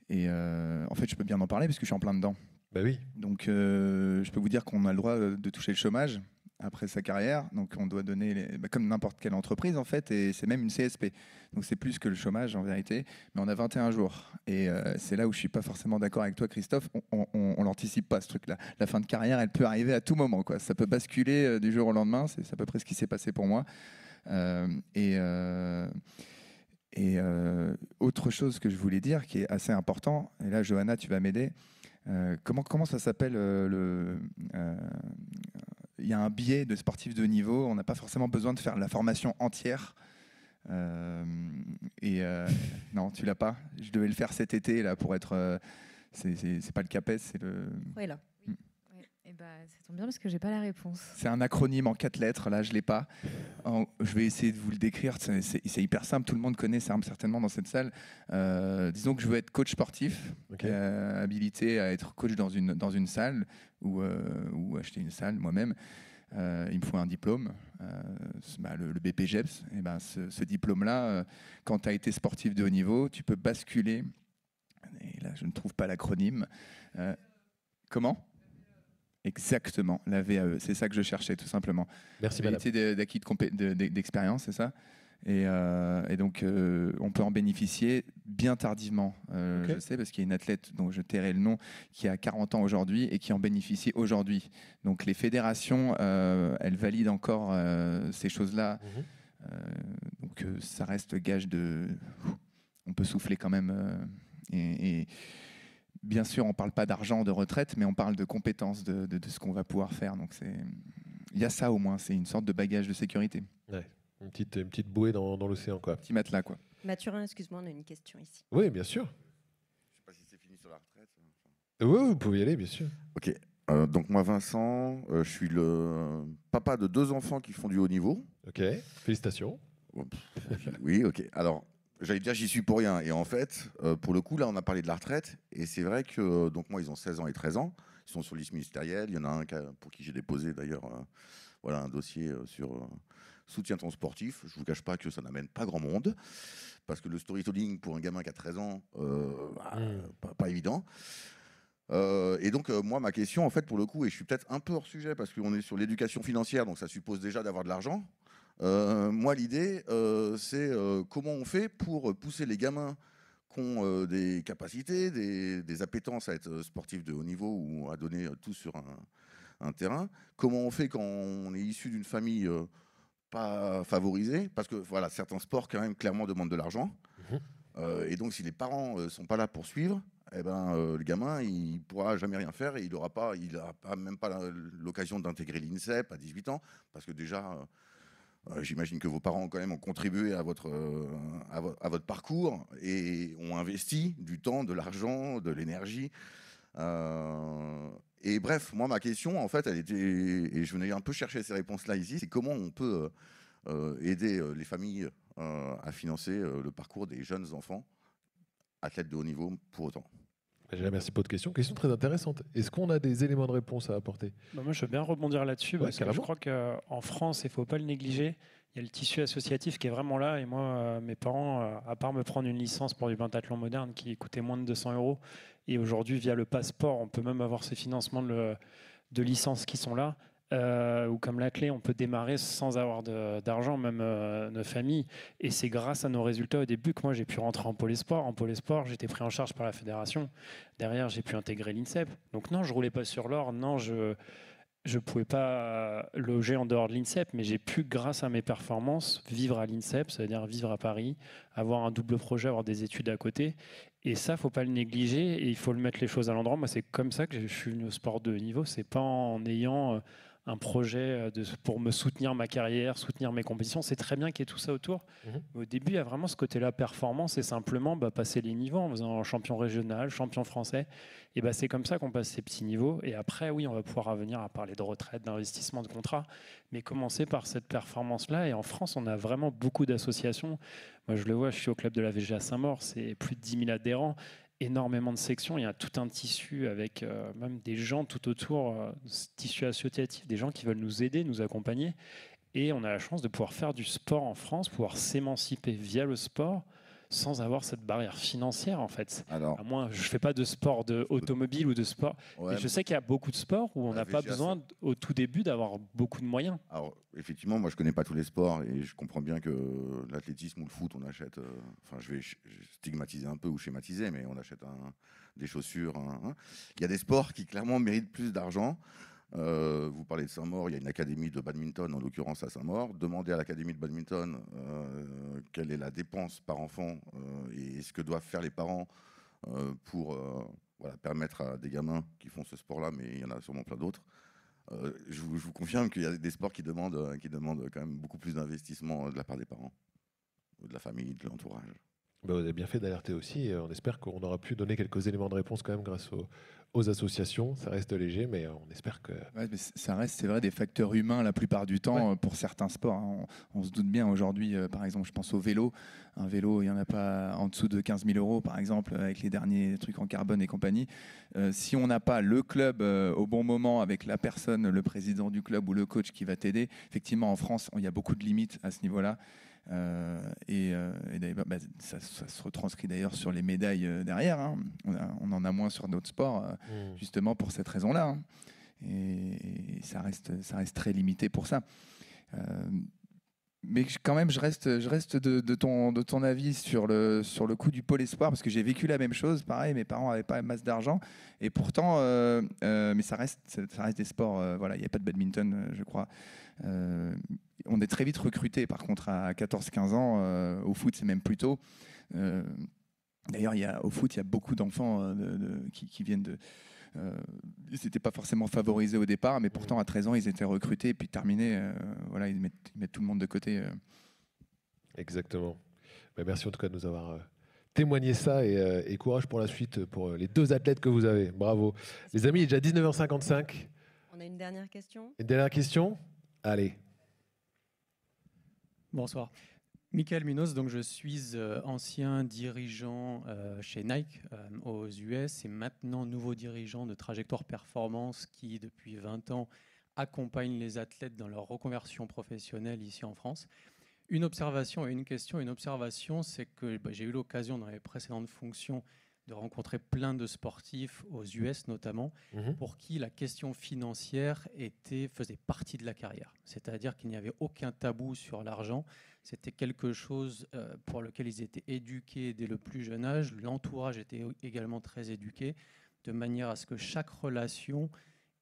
Et en fait, je peux bien en parler parce que je suis en plein dedans. Bah oui. Donc, je peux vous dire qu'on a le droit de toucher le chômage après sa carrière. Donc, on doit donner, comme n'importe quelle entreprise, en fait, et c'est même une CSP. Donc, c'est plus que le chômage, en vérité. Mais on a 21 jours. Et c'est là où je ne suis pas forcément d'accord avec toi, Christophe. On l'anticipe pas, ce truc-là. La fin de carrière, elle peut arriver à tout moment, quoi. Ça peut basculer du jour au lendemain. C'est à peu près ce qui s'est passé pour moi. Autre chose que je voulais dire, qui est assez important, et là, Johanna, tu vas m'aider. Comment ça s'appelle il y a un biais de sportifs de haut niveau. On n'a pas forcément besoin de faire la formation entière. Non, tu l'as pas. Je devais le faire cet été là pour être. C'est pas le CAPES, c'est le. Oui, là. Eh ben, ça tombe bien parce que j'ai pas la réponse. C'est un acronyme en 4 lettres, là je l'ai pas. Je vais essayer de vous le décrire, c'est hyper simple, tout le monde connaît certainement dans cette salle. Disons que je veux être coach sportif, habilité à être coach dans une salle ou acheter une salle moi-même. Il me faut un diplôme, le BPGEPS. Et ce diplôme-là, quand tu as été sportif de haut niveau, tu peux basculer, et là je ne trouve pas l'acronyme. Comment ? Exactement, la VAE, c'est ça que je cherchais tout simplement. Merci madame. D'acquis d'expérience, c'est ça. Et donc on peut en bénéficier bien tardivement, je sais, parce qu'il y a une athlète dont je tairai le nom qui a 40 ans aujourd'hui et qui en bénéficie aujourd'hui. Donc les fédérations, elles valident encore ces choses-là. Donc ça reste gage de... On peut souffler quand même. Bien sûr, on ne parle pas d'argent, de retraite, mais on parle de compétences, de ce qu'on va pouvoir faire. Donc il y a ça au moins, c'est une sorte de bagage de sécurité. Ouais. Une petite bouée dans l'océan, quoi. Petit matelas, quoi. Mathurin, excuse-moi, on a une question ici. Oui, bien sûr. Je ne sais pas si c'est fini sur la retraite. Oui, vous pouvez y aller, bien sûr. Ok. Donc moi, Vincent, je suis le papa de 2 enfants qui font du haut niveau. Ok, félicitations. Oui, ok. Alors, j'allais dire j'y suis pour rien. Et en fait, pour le coup, là, on a parlé de la retraite. Et c'est vrai que donc moi, ils ont 16 ans et 13 ans. sont sur liste ministérielle. Il y en a un pour qui j'ai déposé d'ailleurs voilà, un dossier sur soutien ton sportif. Je ne vous cache pas que ça n'amène pas grand monde, parce que le storytelling pour un gamin qui a 13 ans, pas évident. Et donc, moi, ma question, en fait, pour le coup, et je suis peut-être un peu hors sujet, parce qu'on est sur l'éducation financière, donc ça suppose déjà d'avoir de l'argent. Moi, l'idée, c'est comment on fait pour pousser les gamins qui ont des capacités, des appétences à être sportifs de haut niveau ou à donner tout sur un terrain. Comment on fait quand on est issu d'une famille pas favorisée, parce que voilà, certains sports, quand même, clairement demandent de l'argent. Et donc, si les parents ne sont pas là pour suivre, eh ben, le gamin, il ne pourra jamais rien faire et il n'aura même pas l'occasion d'intégrer l'INSEP à 18 ans, parce que déjà, j'imagine que vos parents quand même ont contribué à votre parcours et ont investi du temps, de l'argent, de l'énergie. Et bref, moi, ma question, en fait, elle était, et je venais un peu chercher ces réponses-là ici, c'est comment on peut aider les familles à financer le parcours des jeunes enfants athlètes de haut niveau pour autant. Déjà, merci pour votre question. Question très intéressante. Est-ce qu'on a des éléments de réponse à apporter? Moi, je veux bien rebondir là-dessus, parce que je crois qu'en France, il ne faut pas le négliger. Il y a le tissu associatif qui est vraiment là. Et moi, mes parents, à part me prendre une licence pour du pentathlon moderne qui coûtait moins de 200 €, et aujourd'hui, via le passeport, on peut même avoir ces financements de licences qui sont là. Ou comme la clé, on peut démarrer sans avoir d'argent, même nos familles. Et c'est grâce à nos résultats au début que moi j'ai pu rentrer en pôle espoir. En pôle espoir, j'étais pris en charge par la fédération. Derrière, j'ai pu intégrer l'INSEP. Donc non, je roulais pas sur l'or. Non, je pouvais pas loger en dehors de l'INSEP, mais j'ai pu, grâce à mes performances, vivre à l'INSEP, c'est-à-dire vivre à Paris, avoir un double projet, avoir des études à côté. Et ça, faut pas le négliger et il faut le mettre les choses à l'endroit. Moi, c'est comme ça que je suis venu au sport de haut niveau. C'est pas en ayant un projet pour me soutenir ma carrière, soutenir mes compétitions. C'est très bien qu'il y ait tout ça autour. Au début, il y a vraiment ce côté-là performance et simplement passer les niveaux en faisant champion régional, champion français. Et c'est comme ça qu'on passe ces petits niveaux. Et après, oui, on va pouvoir revenir à parler de retraite, d'investissement, de contrat. Mais commencer par cette performance-là. Et en France, on a vraiment beaucoup d'associations. Moi, je le vois, je suis au club de la VG à Saint-Maur. C'est plus de 10 000 adhérents. Énormément de sections, il y a tout un tissu avec même des gens tout autour, ce tissu associatif, des gens qui veulent nous aider, nous accompagner. Et on a la chance de pouvoir faire du sport en France, pouvoir s'émanciper via le sport sans avoir cette barrière financière en fait. Alors, à moins, je ne fais pas de sport automobile ou de sport. Ouais, mais je sais qu'il y a beaucoup de sports où on n'a pas besoin au tout début d'avoir beaucoup de moyens. Alors effectivement, moi je ne connais pas tous les sports et je comprends bien que l'athlétisme ou le foot, on achète, enfin je vais stigmatiser un peu ou schématiser, mais on achète des chaussures. Il y a des sports qui clairement méritent plus d'argent. Vous parlez de Saint-Maur, il y a une académie de badminton, en l'occurrence à Saint-Maur. Demandez à l'académie de badminton quelle est la dépense par enfant et ce que doivent faire les parents pour permettre à des gamins qui font ce sport-là, mais il y en a sûrement plein d'autres. Je vous confirme qu'il y a des sports qui demandent quand même beaucoup plus d'investissement de la part des parents, de la famille, de l'entourage. Vous avez bien fait d'alerter aussi. On espère qu'on aura pu donner quelques éléments de réponse quand même grâce aux associations. Ça reste léger, mais on espère que... Ouais, mais ça reste, c'est vrai, des facteurs humains la plupart du temps pour certains sports. On se doute bien aujourd'hui, par exemple, je pense au vélo. Un vélo, il n'y en a pas en dessous de 15 000 €, par exemple, avec les derniers trucs en carbone et compagnie. Si on n'a pas le club au bon moment, avec la personne, le président du club ou le coach qui va t'aider, effectivement, en France, il y a beaucoup de limites à ce niveau-là. Et ça se retranscrit d'ailleurs sur les médailles derrière. On en a moins sur d'autres sports, justement pour cette raison-là. Et ça reste très limité pour ça. Mais quand même, je reste de ton avis sur le coût du pôle espoir, parce que j'ai vécu la même chose. Pareil, mes parents n'avaient pas masse d'argent, et pourtant, mais ça reste des sports. Voilà, il n'y a pas de badminton, je crois. On est très vite recruté, par contre, à 14-15 ans. Au foot, c'est même plus tôt. D'ailleurs, au foot, il y a beaucoup d'enfants qui viennent de... ils n'étaient pas forcément favorisés au départ, mais pourtant, à 13 ans, ils étaient recrutés. Et puis, terminé, voilà, ils mettent tout le monde de côté. Exactement. Merci en tout cas de nous avoir témoigné ça. Et courage pour la suite, pour les deux athlètes que vous avez. Bravo. Les amis, il est déjà 19h55. On a une dernière question. Une dernière question ? Allez. Bonsoir. Michael Munoz, donc je suis ancien dirigeant chez Nike aux US et maintenant nouveau dirigeant de Trajectoire Performance qui, depuis 20 ans, accompagne les athlètes dans leur reconversion professionnelle ici en France. Une observation et une question. Une observation, c'est que j'ai eu l'occasion dans les précédentes fonctions de rencontrer plein de sportifs aux US notamment, pour qui la question financière faisait partie de la carrière. C'est-à-dire qu'il n'y avait aucun tabou sur l'argent. C'était quelque chose pour lequel ils étaient éduqués dès le plus jeune âge. L'entourage était également très éduqué, de manière à ce que chaque relation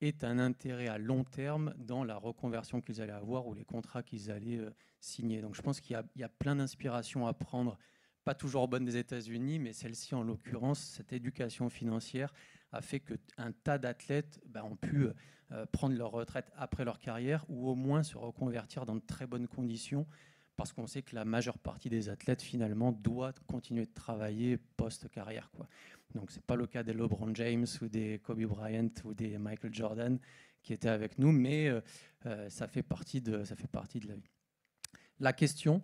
ait un intérêt à long terme dans la reconversion qu'ils allaient avoir ou les contrats qu'ils allaient signer. Donc je pense qu'il y a plein d'inspirations à prendre, pas toujours bonne des États-Unis, mais celle-ci, en l'occurrence, cette éducation financière a fait qu'un tas d'athlètes ont pu prendre leur retraite après leur carrière ou au moins se reconvertir dans de très bonnes conditions, parce qu'on sait que la majeure partie des athlètes, finalement, doit continuer de travailler post-carrière, quoi. Donc, ce n'est pas le cas des LeBron James ou des Kobe Bryant ou des Michael Jordan qui étaient avec nous, mais ça fait partie de la vie. La question...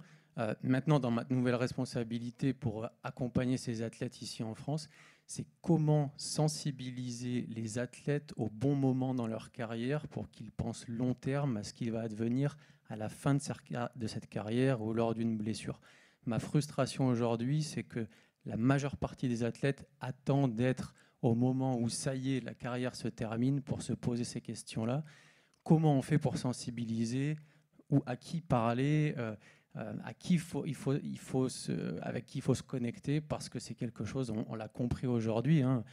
maintenant, dans ma nouvelle responsabilité pour accompagner ces athlètes ici en France, c'est comment sensibiliser les athlètes au bon moment dans leur carrière pour qu'ils pensent long terme à ce qu'il va advenir à la fin de cette carrière ou lors d'une blessure. Ma frustration aujourd'hui, c'est que la majeure partie des athlètes attendent d'être au moment où ça y est, la carrière se termine pour se poser ces questions-là. Comment on fait pour sensibiliser ou à qui parler avec qui il faut se connecter, parce que c'est quelque chose, on l'a compris aujourd'hui, hein.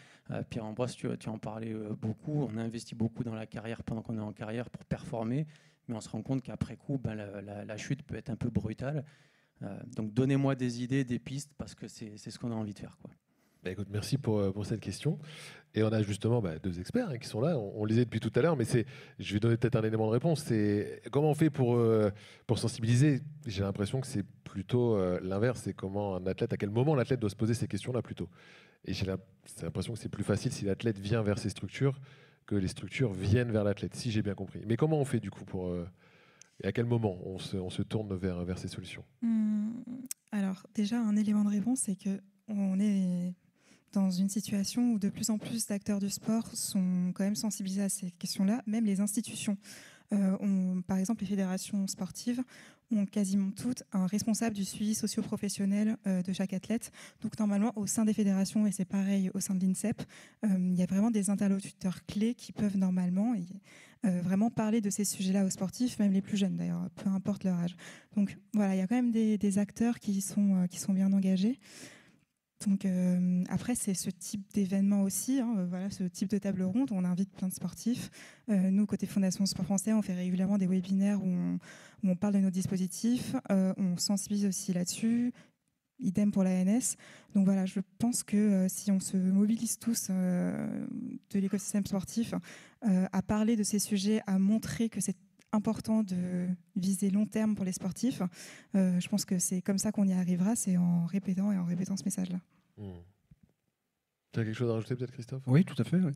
Pierre-Ambroise, tu en parlais beaucoup, on investit beaucoup dans la carrière pendant qu'on est en carrière pour performer, mais on se rend compte qu'après coup, la chute peut être un peu brutale. Donc donnez-moi des idées, des pistes, parce que c'est ce qu'on a envie de faire, quoi. Écoute, merci pour cette question. Et on a justement deux experts qui sont là. On les disait depuis tout à l'heure, mais je vais donner peut-être un élément de réponse. C'est comment on fait pour sensibiliser. J'ai l'impression que c'est plutôt l'inverse. C'est comment un athlète, à quel moment l'athlète doit se poser ces questions-là plutôt. Et j'ai l'impression que c'est plus facile si l'athlète vient vers ces structures que les structures viennent vers l'athlète, si j'ai bien compris. Mais comment on fait du coup et à quel moment on se tourne vers ces solutions? Alors déjà, un élément de réponse, c'est qu'on est dans une situation où de plus en plus d'acteurs du sport sont quand même sensibilisés à ces questions-là, même les institutions. Par exemple, les fédérations sportives ont quasiment toutes un responsable du suivi socio-professionnel de chaque athlète. Donc normalement, au sein des fédérations, et c'est pareil au sein de l'INSEP, il y a vraiment des interlocuteurs clés qui peuvent normalement vraiment parler de ces sujets-là aux sportifs, même les plus jeunes d'ailleurs, peu importe leur âge. Donc voilà, il y a quand même des acteurs qui sont bien engagés. Donc après, c'est ce type d'événement aussi, voilà, ce type de table ronde où on invite plein de sportifs. Nous, côté Fondation Sport Français, on fait régulièrement des webinaires où on parle de nos dispositifs, on sensibilise aussi là-dessus. Idem pour l'ANS. Donc voilà, je pense que si on se mobilise tous de l'écosystème sportif à parler de ces sujets, à montrer que c'est important de viser long terme pour les sportifs. Je pense que c'est comme ça qu'on y arrivera, c'est en répétant ce message-là. Tu as quelque chose à rajouter peut-être, Christophe? Oui, tout à fait. Oui.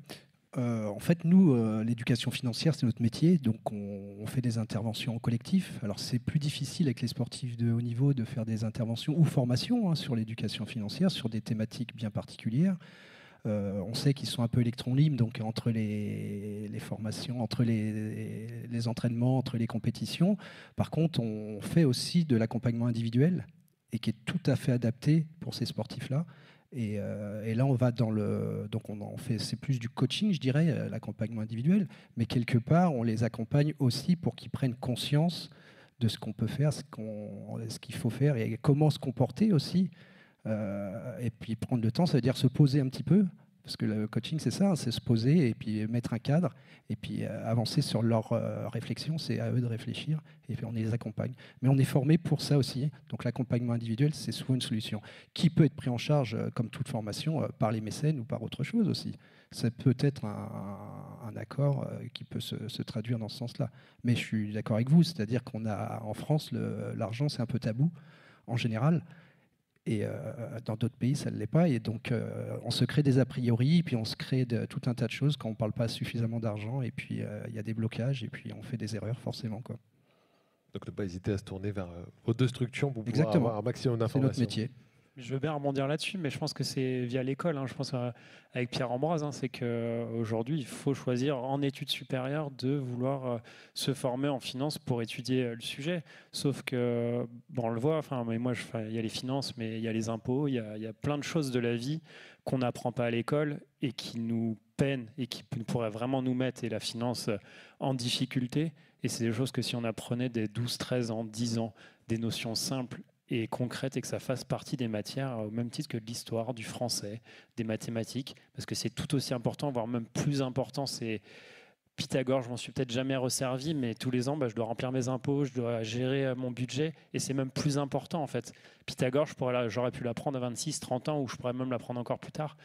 En fait, nous, l'éducation financière, c'est notre métier, donc on fait des interventions en collectif. Alors c'est plus difficile avec les sportifs de haut niveau de faire des interventions ou formations sur l'éducation financière, sur des thématiques bien particulières. On sait qu'ils sont un peu électrons libres, donc entre les formations, entre les entraînements, entre les compétitions. Par contre, on fait aussi de l'accompagnement individuel et qui est tout à fait adapté pour ces sportifs-là. Et là, on va donc on fait, c'est plus du coaching, je dirais, l'accompagnement individuel, mais quelque part, on les accompagne aussi pour qu'ils prennent conscience de ce qu'on peut faire, ce qu'il faut faire et comment se comporter aussi. Et puis prendre le temps, ça veut dire se poser un petit peu, parce que le coaching c'est ça, c'est se poser et puis mettre un cadre et puis avancer sur leur réflexion, c'est à eux de réfléchir et puis on les accompagne. Mais on est formé pour ça aussi, donc l'accompagnement individuel c'est souvent une solution qui peut être pris en charge comme toute formation par les mécènes ou par autre chose aussi. Ça peut être un accord qui peut se traduire dans ce sens-là. Mais je suis d'accord avec vous, c'est-à-dire qu'on a en France l'argent c'est un peu tabou en général. Et dans d'autres pays, ça ne l'est pas. Et donc, on se crée des a priori, puis on se crée tout un tas de choses quand on ne parle pas suffisamment d'argent. Et puis, il y a des blocages, et puis on fait des erreurs, forcément, quoi. Donc ne pas hésiter à se tourner vers vos 2 structures pour pouvoir Exactement. avoir un maximum C'est d'informations. notre métier. Je veux bien rebondir là-dessus, mais je pense que c'est via l'école. Je pense avec Pierre Ambroise, c'est qu'aujourd'hui, il faut choisir en études supérieures de vouloir se former en finance pour étudier le sujet. Sauf que, on le voit, mais moi, il y a les finances, mais il y a les impôts, il y a plein de choses de la vie qu'on n'apprend pas à l'école et qui nous peinent et qui pourraient vraiment nous mettre, et la finance, en difficulté. Et c'est des choses que si on apprenait dès 12, 13 ans, 10 ans, des notions simples et concrète, et que ça fasse partie des matières au même titre que de l'histoire, du français, des mathématiques, parce que c'est tout aussi important, voire même plus important. C'est Pythagore, je m'en suis peut-être jamais resservi, mais tous les ans, je dois remplir mes impôts, je dois gérer mon budget, et c'est même plus important en fait. Pythagore, j'aurais pu l'apprendre à 26, 30 ans, ou je pourrais même l'apprendre encore plus tard.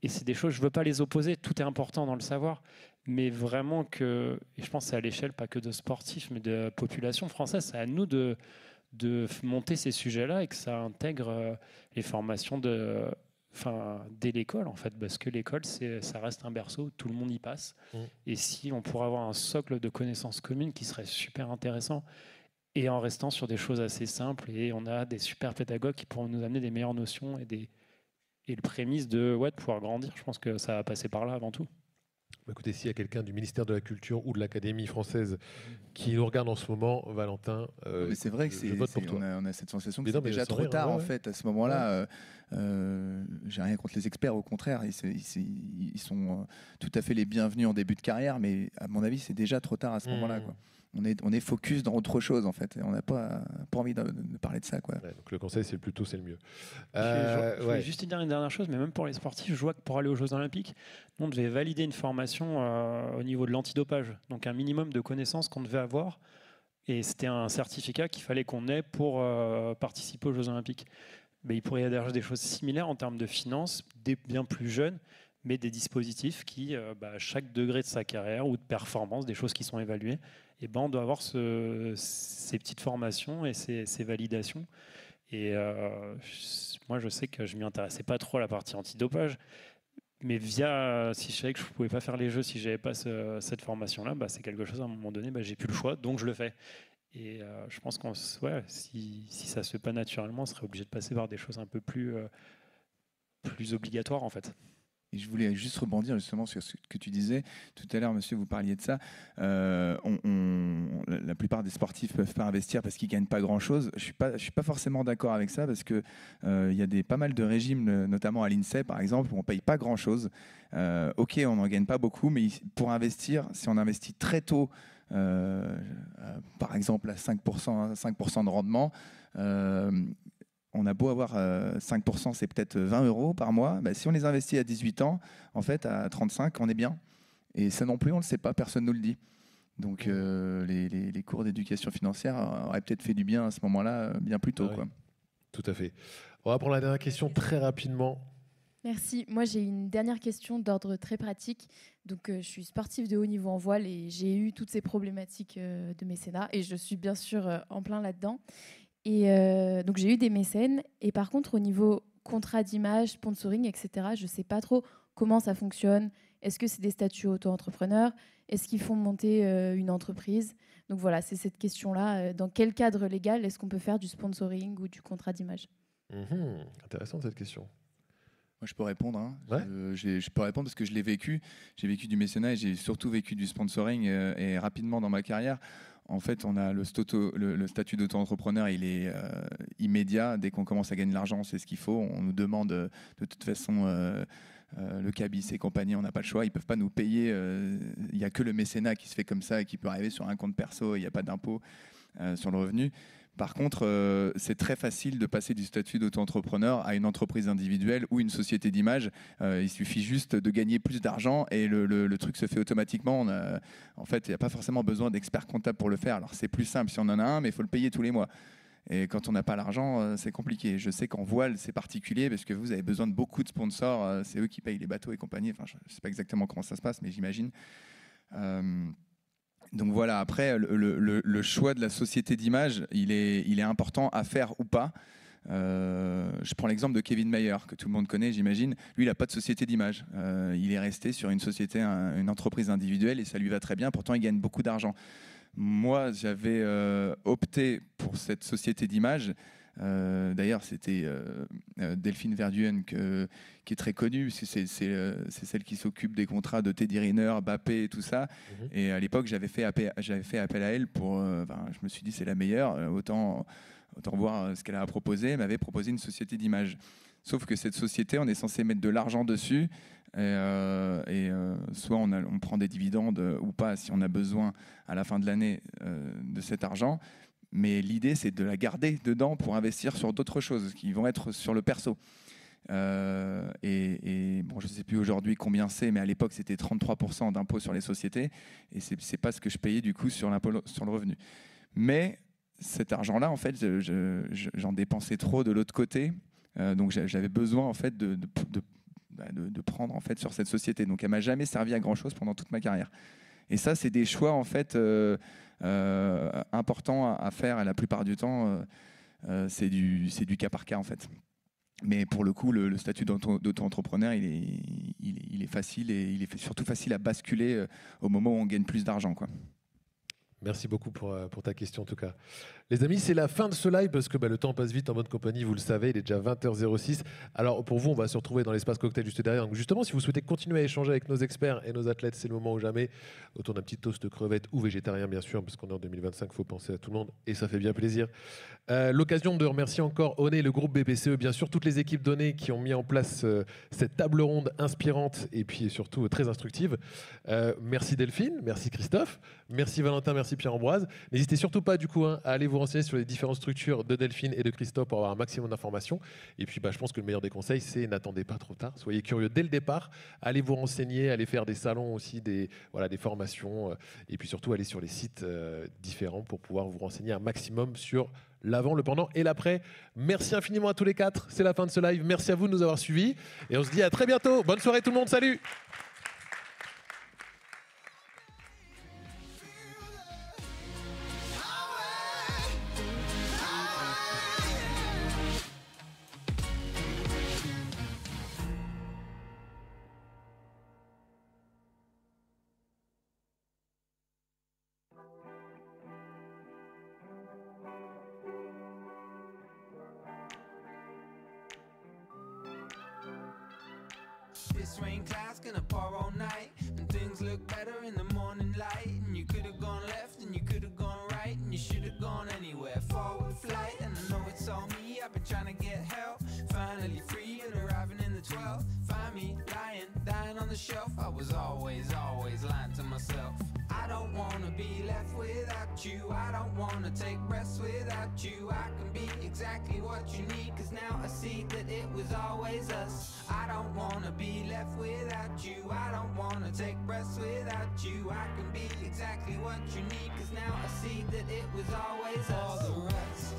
Et c'est des choses, je ne veux pas les opposer, tout est important dans le savoir, mais vraiment que, et je pense que c'est à l'échelle pas que de sportifs, mais de la population française, c'est à nous de monter ces sujets-là et que ça intègre les formations dès l'école, en fait, parce que l'école, ça reste un berceau où tout le monde y passe. Et si on pourrait avoir un socle de connaissances communes qui serait super intéressant, et en restant sur des choses assez simples, et on a des super pédagogues qui pourront nous amener des meilleures notions et le prémisse de pouvoir grandir. Je pense que ça va passer par là avant tout. Écoutez, s'il y a quelqu'un du ministère de la Culture ou de l'Académie française qui nous regarde en ce moment, Valentin, mais c'est vrai que je vote pour toi. On a cette sensation que Mais c'est non, mais déjà sans trop rire, tard ouais, en ouais. fait. À ce moment-là, j'ai rien contre les experts, au contraire, ils sont tout à fait les bienvenus en début de carrière, mais à mon avis, c'est déjà trop tard à ce moment-là, quoi. On est focus dans autre chose en fait, et on n'a pas envie de parler de ça, quoi. Ouais, donc le conseil, c'est plutôt c'est le mieux. Je voulais juste te dire une dernière chose, mais même pour les sportifs, je vois que pour aller aux Jeux Olympiques, on devait valider une formation au niveau de l'antidopage, donc un minimum de connaissances qu'on devait avoir, et c'était un certificat qu'il fallait qu'on ait pour participer aux Jeux Olympiques. Mais il pourrait y avoir des choses similaires en termes de finances, des bien plus jeunes, mais des dispositifs qui, à chaque degré de sa carrière ou de performance, des choses qui sont évaluées, et on doit avoir ces petites formations et ces validations. Et moi, je sais que je ne m'y intéressais pas trop à la partie antidopage, mais si je savais que je ne pouvais pas faire les Jeux si je n'avais pas cette formation-là, c'est quelque chose, à un moment donné, j'ai plus le choix, donc je le fais. Et je pense que si ça ne se fait pas naturellement, on serait obligé de passer par des choses un peu plus obligatoires, en fait. Et je voulais juste rebondir justement sur ce que tu disais. Tout à l'heure, monsieur, vous parliez de ça. La plupart des sportifs ne peuvent pas investir parce qu'ils ne gagnent pas grand-chose. Je ne suis pas forcément d'accord avec ça parce qu'il y a pas mal de régimes, notamment à l'INSEE, par exemple, où on ne paye pas grand-chose. OK, on n'en gagne pas beaucoup, mais pour investir, si on investit très tôt, par exemple à 5% de rendement, on a beau avoir 5%, c'est peut-être 20 € par mois. Si on les investit à 18 ans, en fait, à 35, on est bien. Et ça non plus, on ne le sait pas, personne ne nous le dit. Donc les cours d'éducation financière auraient peut-être fait du bien à ce moment-là, bien plus tôt. Ouais, quoi. Tout à fait. On va prendre la dernière question très rapidement. Merci. Moi, j'ai une dernière question d'ordre très pratique. Donc, je suis sportive de haut niveau en voile et j'ai eu toutes ces problématiques de mécénat. Et je suis bien sûr en plein là-dedans. Et donc, j'ai eu des mécènes. Et par contre, au niveau contrat d'image, sponsoring, etc., je ne sais pas trop comment ça fonctionne. Est-ce que c'est des statuts auto-entrepreneurs? Est-ce qu'ils font monter une entreprise? Donc voilà, c'est cette question-là. Dans quel cadre légal est-ce qu'on peut faire du sponsoring ou du contrat d'image? Intéressante cette question. Moi, je peux répondre. Hein. Ouais. Je peux répondre parce que je l'ai vécu. J'ai vécu du mécénat et j'ai surtout vécu du sponsoring. Et rapidement dans ma carrière, en fait, on a le statut d'auto-entrepreneur, il est immédiat. Dès qu'on commence à gagner de l'argent, c'est ce qu'il faut. On nous demande de toute façon le cabis et compagnie, on n'a pas le choix. Ils ne peuvent pas nous payer. Il n'y a que le mécénat qui se fait comme ça et qui peut arriver sur un compte perso. Il n'y a pas d'impôt sur le revenu. Par contre, c'est très facile de passer du statut d'auto-entrepreneur à une entreprise individuelle ou une société d'image. Il suffit juste de gagner plus d'argent et le truc se fait automatiquement. En fait, il n'y a pas forcément besoin d'expert comptable pour le faire. Alors, c'est plus simple si on en a un, mais il faut le payer tous les mois. Et quand on n'a pas l'argent, c'est compliqué. Je sais qu'en voile, c'est particulier parce que vous avez besoin de beaucoup de sponsors. C'est eux qui payent les bateaux et compagnie. Enfin, je ne sais pas exactement comment ça se passe, mais j'imagine. Donc voilà, après, le choix de la société d'image, il est important à faire ou pas. Je prends l'exemple de Kevin Mayer, que tout le monde connaît, j'imagine. Lui, il n'a pas de société d'image. Il est resté sur une société, une entreprise individuelle, et ça lui va très bien. Pourtant, il gagne beaucoup d'argent. Moi, j'avais opté pour cette société d'image. D'ailleurs, c'était Delphine Verduyen qui est très connue, parce que c'est celle qui s'occupe des contrats de Teddy Riner, Mbappé et tout ça. Et à l'époque, j'avais fait appel à elle pour. Je me suis dit c'est la meilleure. Autant voir ce qu'elle a proposé. Elle m'avait proposé une société d'image. Sauf que cette société, on est censé mettre de l'argent dessus. Soit on prend des dividendes ou pas si on a besoin à la fin de l'année de cet argent. Mais l'idée, c'est de la garder dedans pour investir sur d'autres choses qui vont être sur le perso. Bon, je ne sais plus aujourd'hui combien c'est, mais à l'époque, c'était 33% d'impôt sur les sociétés. Et ce n'est pas ce que je payais du coup sur l'impôt sur le revenu. Mais cet argent-là, en fait, j'en dépensais trop de l'autre côté. Donc j'avais besoin en fait de prendre en fait sur cette société. Donc elle m'a jamais servi à grand chose pendant toute ma carrière. Et ça, c'est des choix en fait importants à faire. Et la plupart du temps, c'est du cas par cas en fait. Mais pour le coup, le statut d'auto-entrepreneur, il est facile et il est surtout facile à basculer au moment où on gagne plus d'argent, quoi. Merci beaucoup pour ta question en tout cas. Les amis, c'est la fin de ce live parce que le temps passe vite en bonne compagnie, vous le savez, il est déjà 20h06. Alors pour vous, on va se retrouver dans l'espace cocktail juste derrière. Donc justement, si vous souhaitez continuer à échanger avec nos experts et nos athlètes, c'est le moment ou jamais, autour d'un petit toast de crevettes ou végétarien bien sûr, parce qu'on est en 2025, il faut penser à tout le monde et ça fait bien plaisir. L'occasion de remercier encore Oné, le groupe BPCE, bien sûr, toutes les équipes d'Oné qui ont mis en place cette table ronde inspirante et puis surtout très instructive. Merci Delphine, merci Christophe, merci Valentin, merci Pierre-Ambroise. N'hésitez surtout pas du coup à aller vous renseigner sur les différentes structures de Delphine et de Christophe pour avoir un maximum d'informations. Et puis je pense que le meilleur des conseils, c'est n'attendez pas trop tard. Soyez curieux dès le départ. Allez vous renseigner, allez faire des salons aussi, des formations. Et puis surtout, allez sur les sites différents pour pouvoir vous renseigner un maximum sur l'avant, le pendant et l'après. Merci infiniment à tous les quatre. C'est la fin de ce live. Merci à vous de nous avoir suivis. Et on se dit à très bientôt. Bonne soirée tout le monde. Salut! This rain cloud's gonna pour all night, and things look better in the morning light. And you could have gone left, and you could have gone right, and you should have gone anywhere. Forward flight, and I know it's all me. I've been trying to get help, finally free and arriving in the 12th. Find me lying, dying on the shelf. I was always lying to myself. I don't wanna be left without you. I don't wanna take breaths without you. I can be exactly what you need, cause now I see that it was always us. I don't wanna be left without you. I don't wanna take breaths without you. I can be exactly what you need, cause now I see that it was always us. All the rest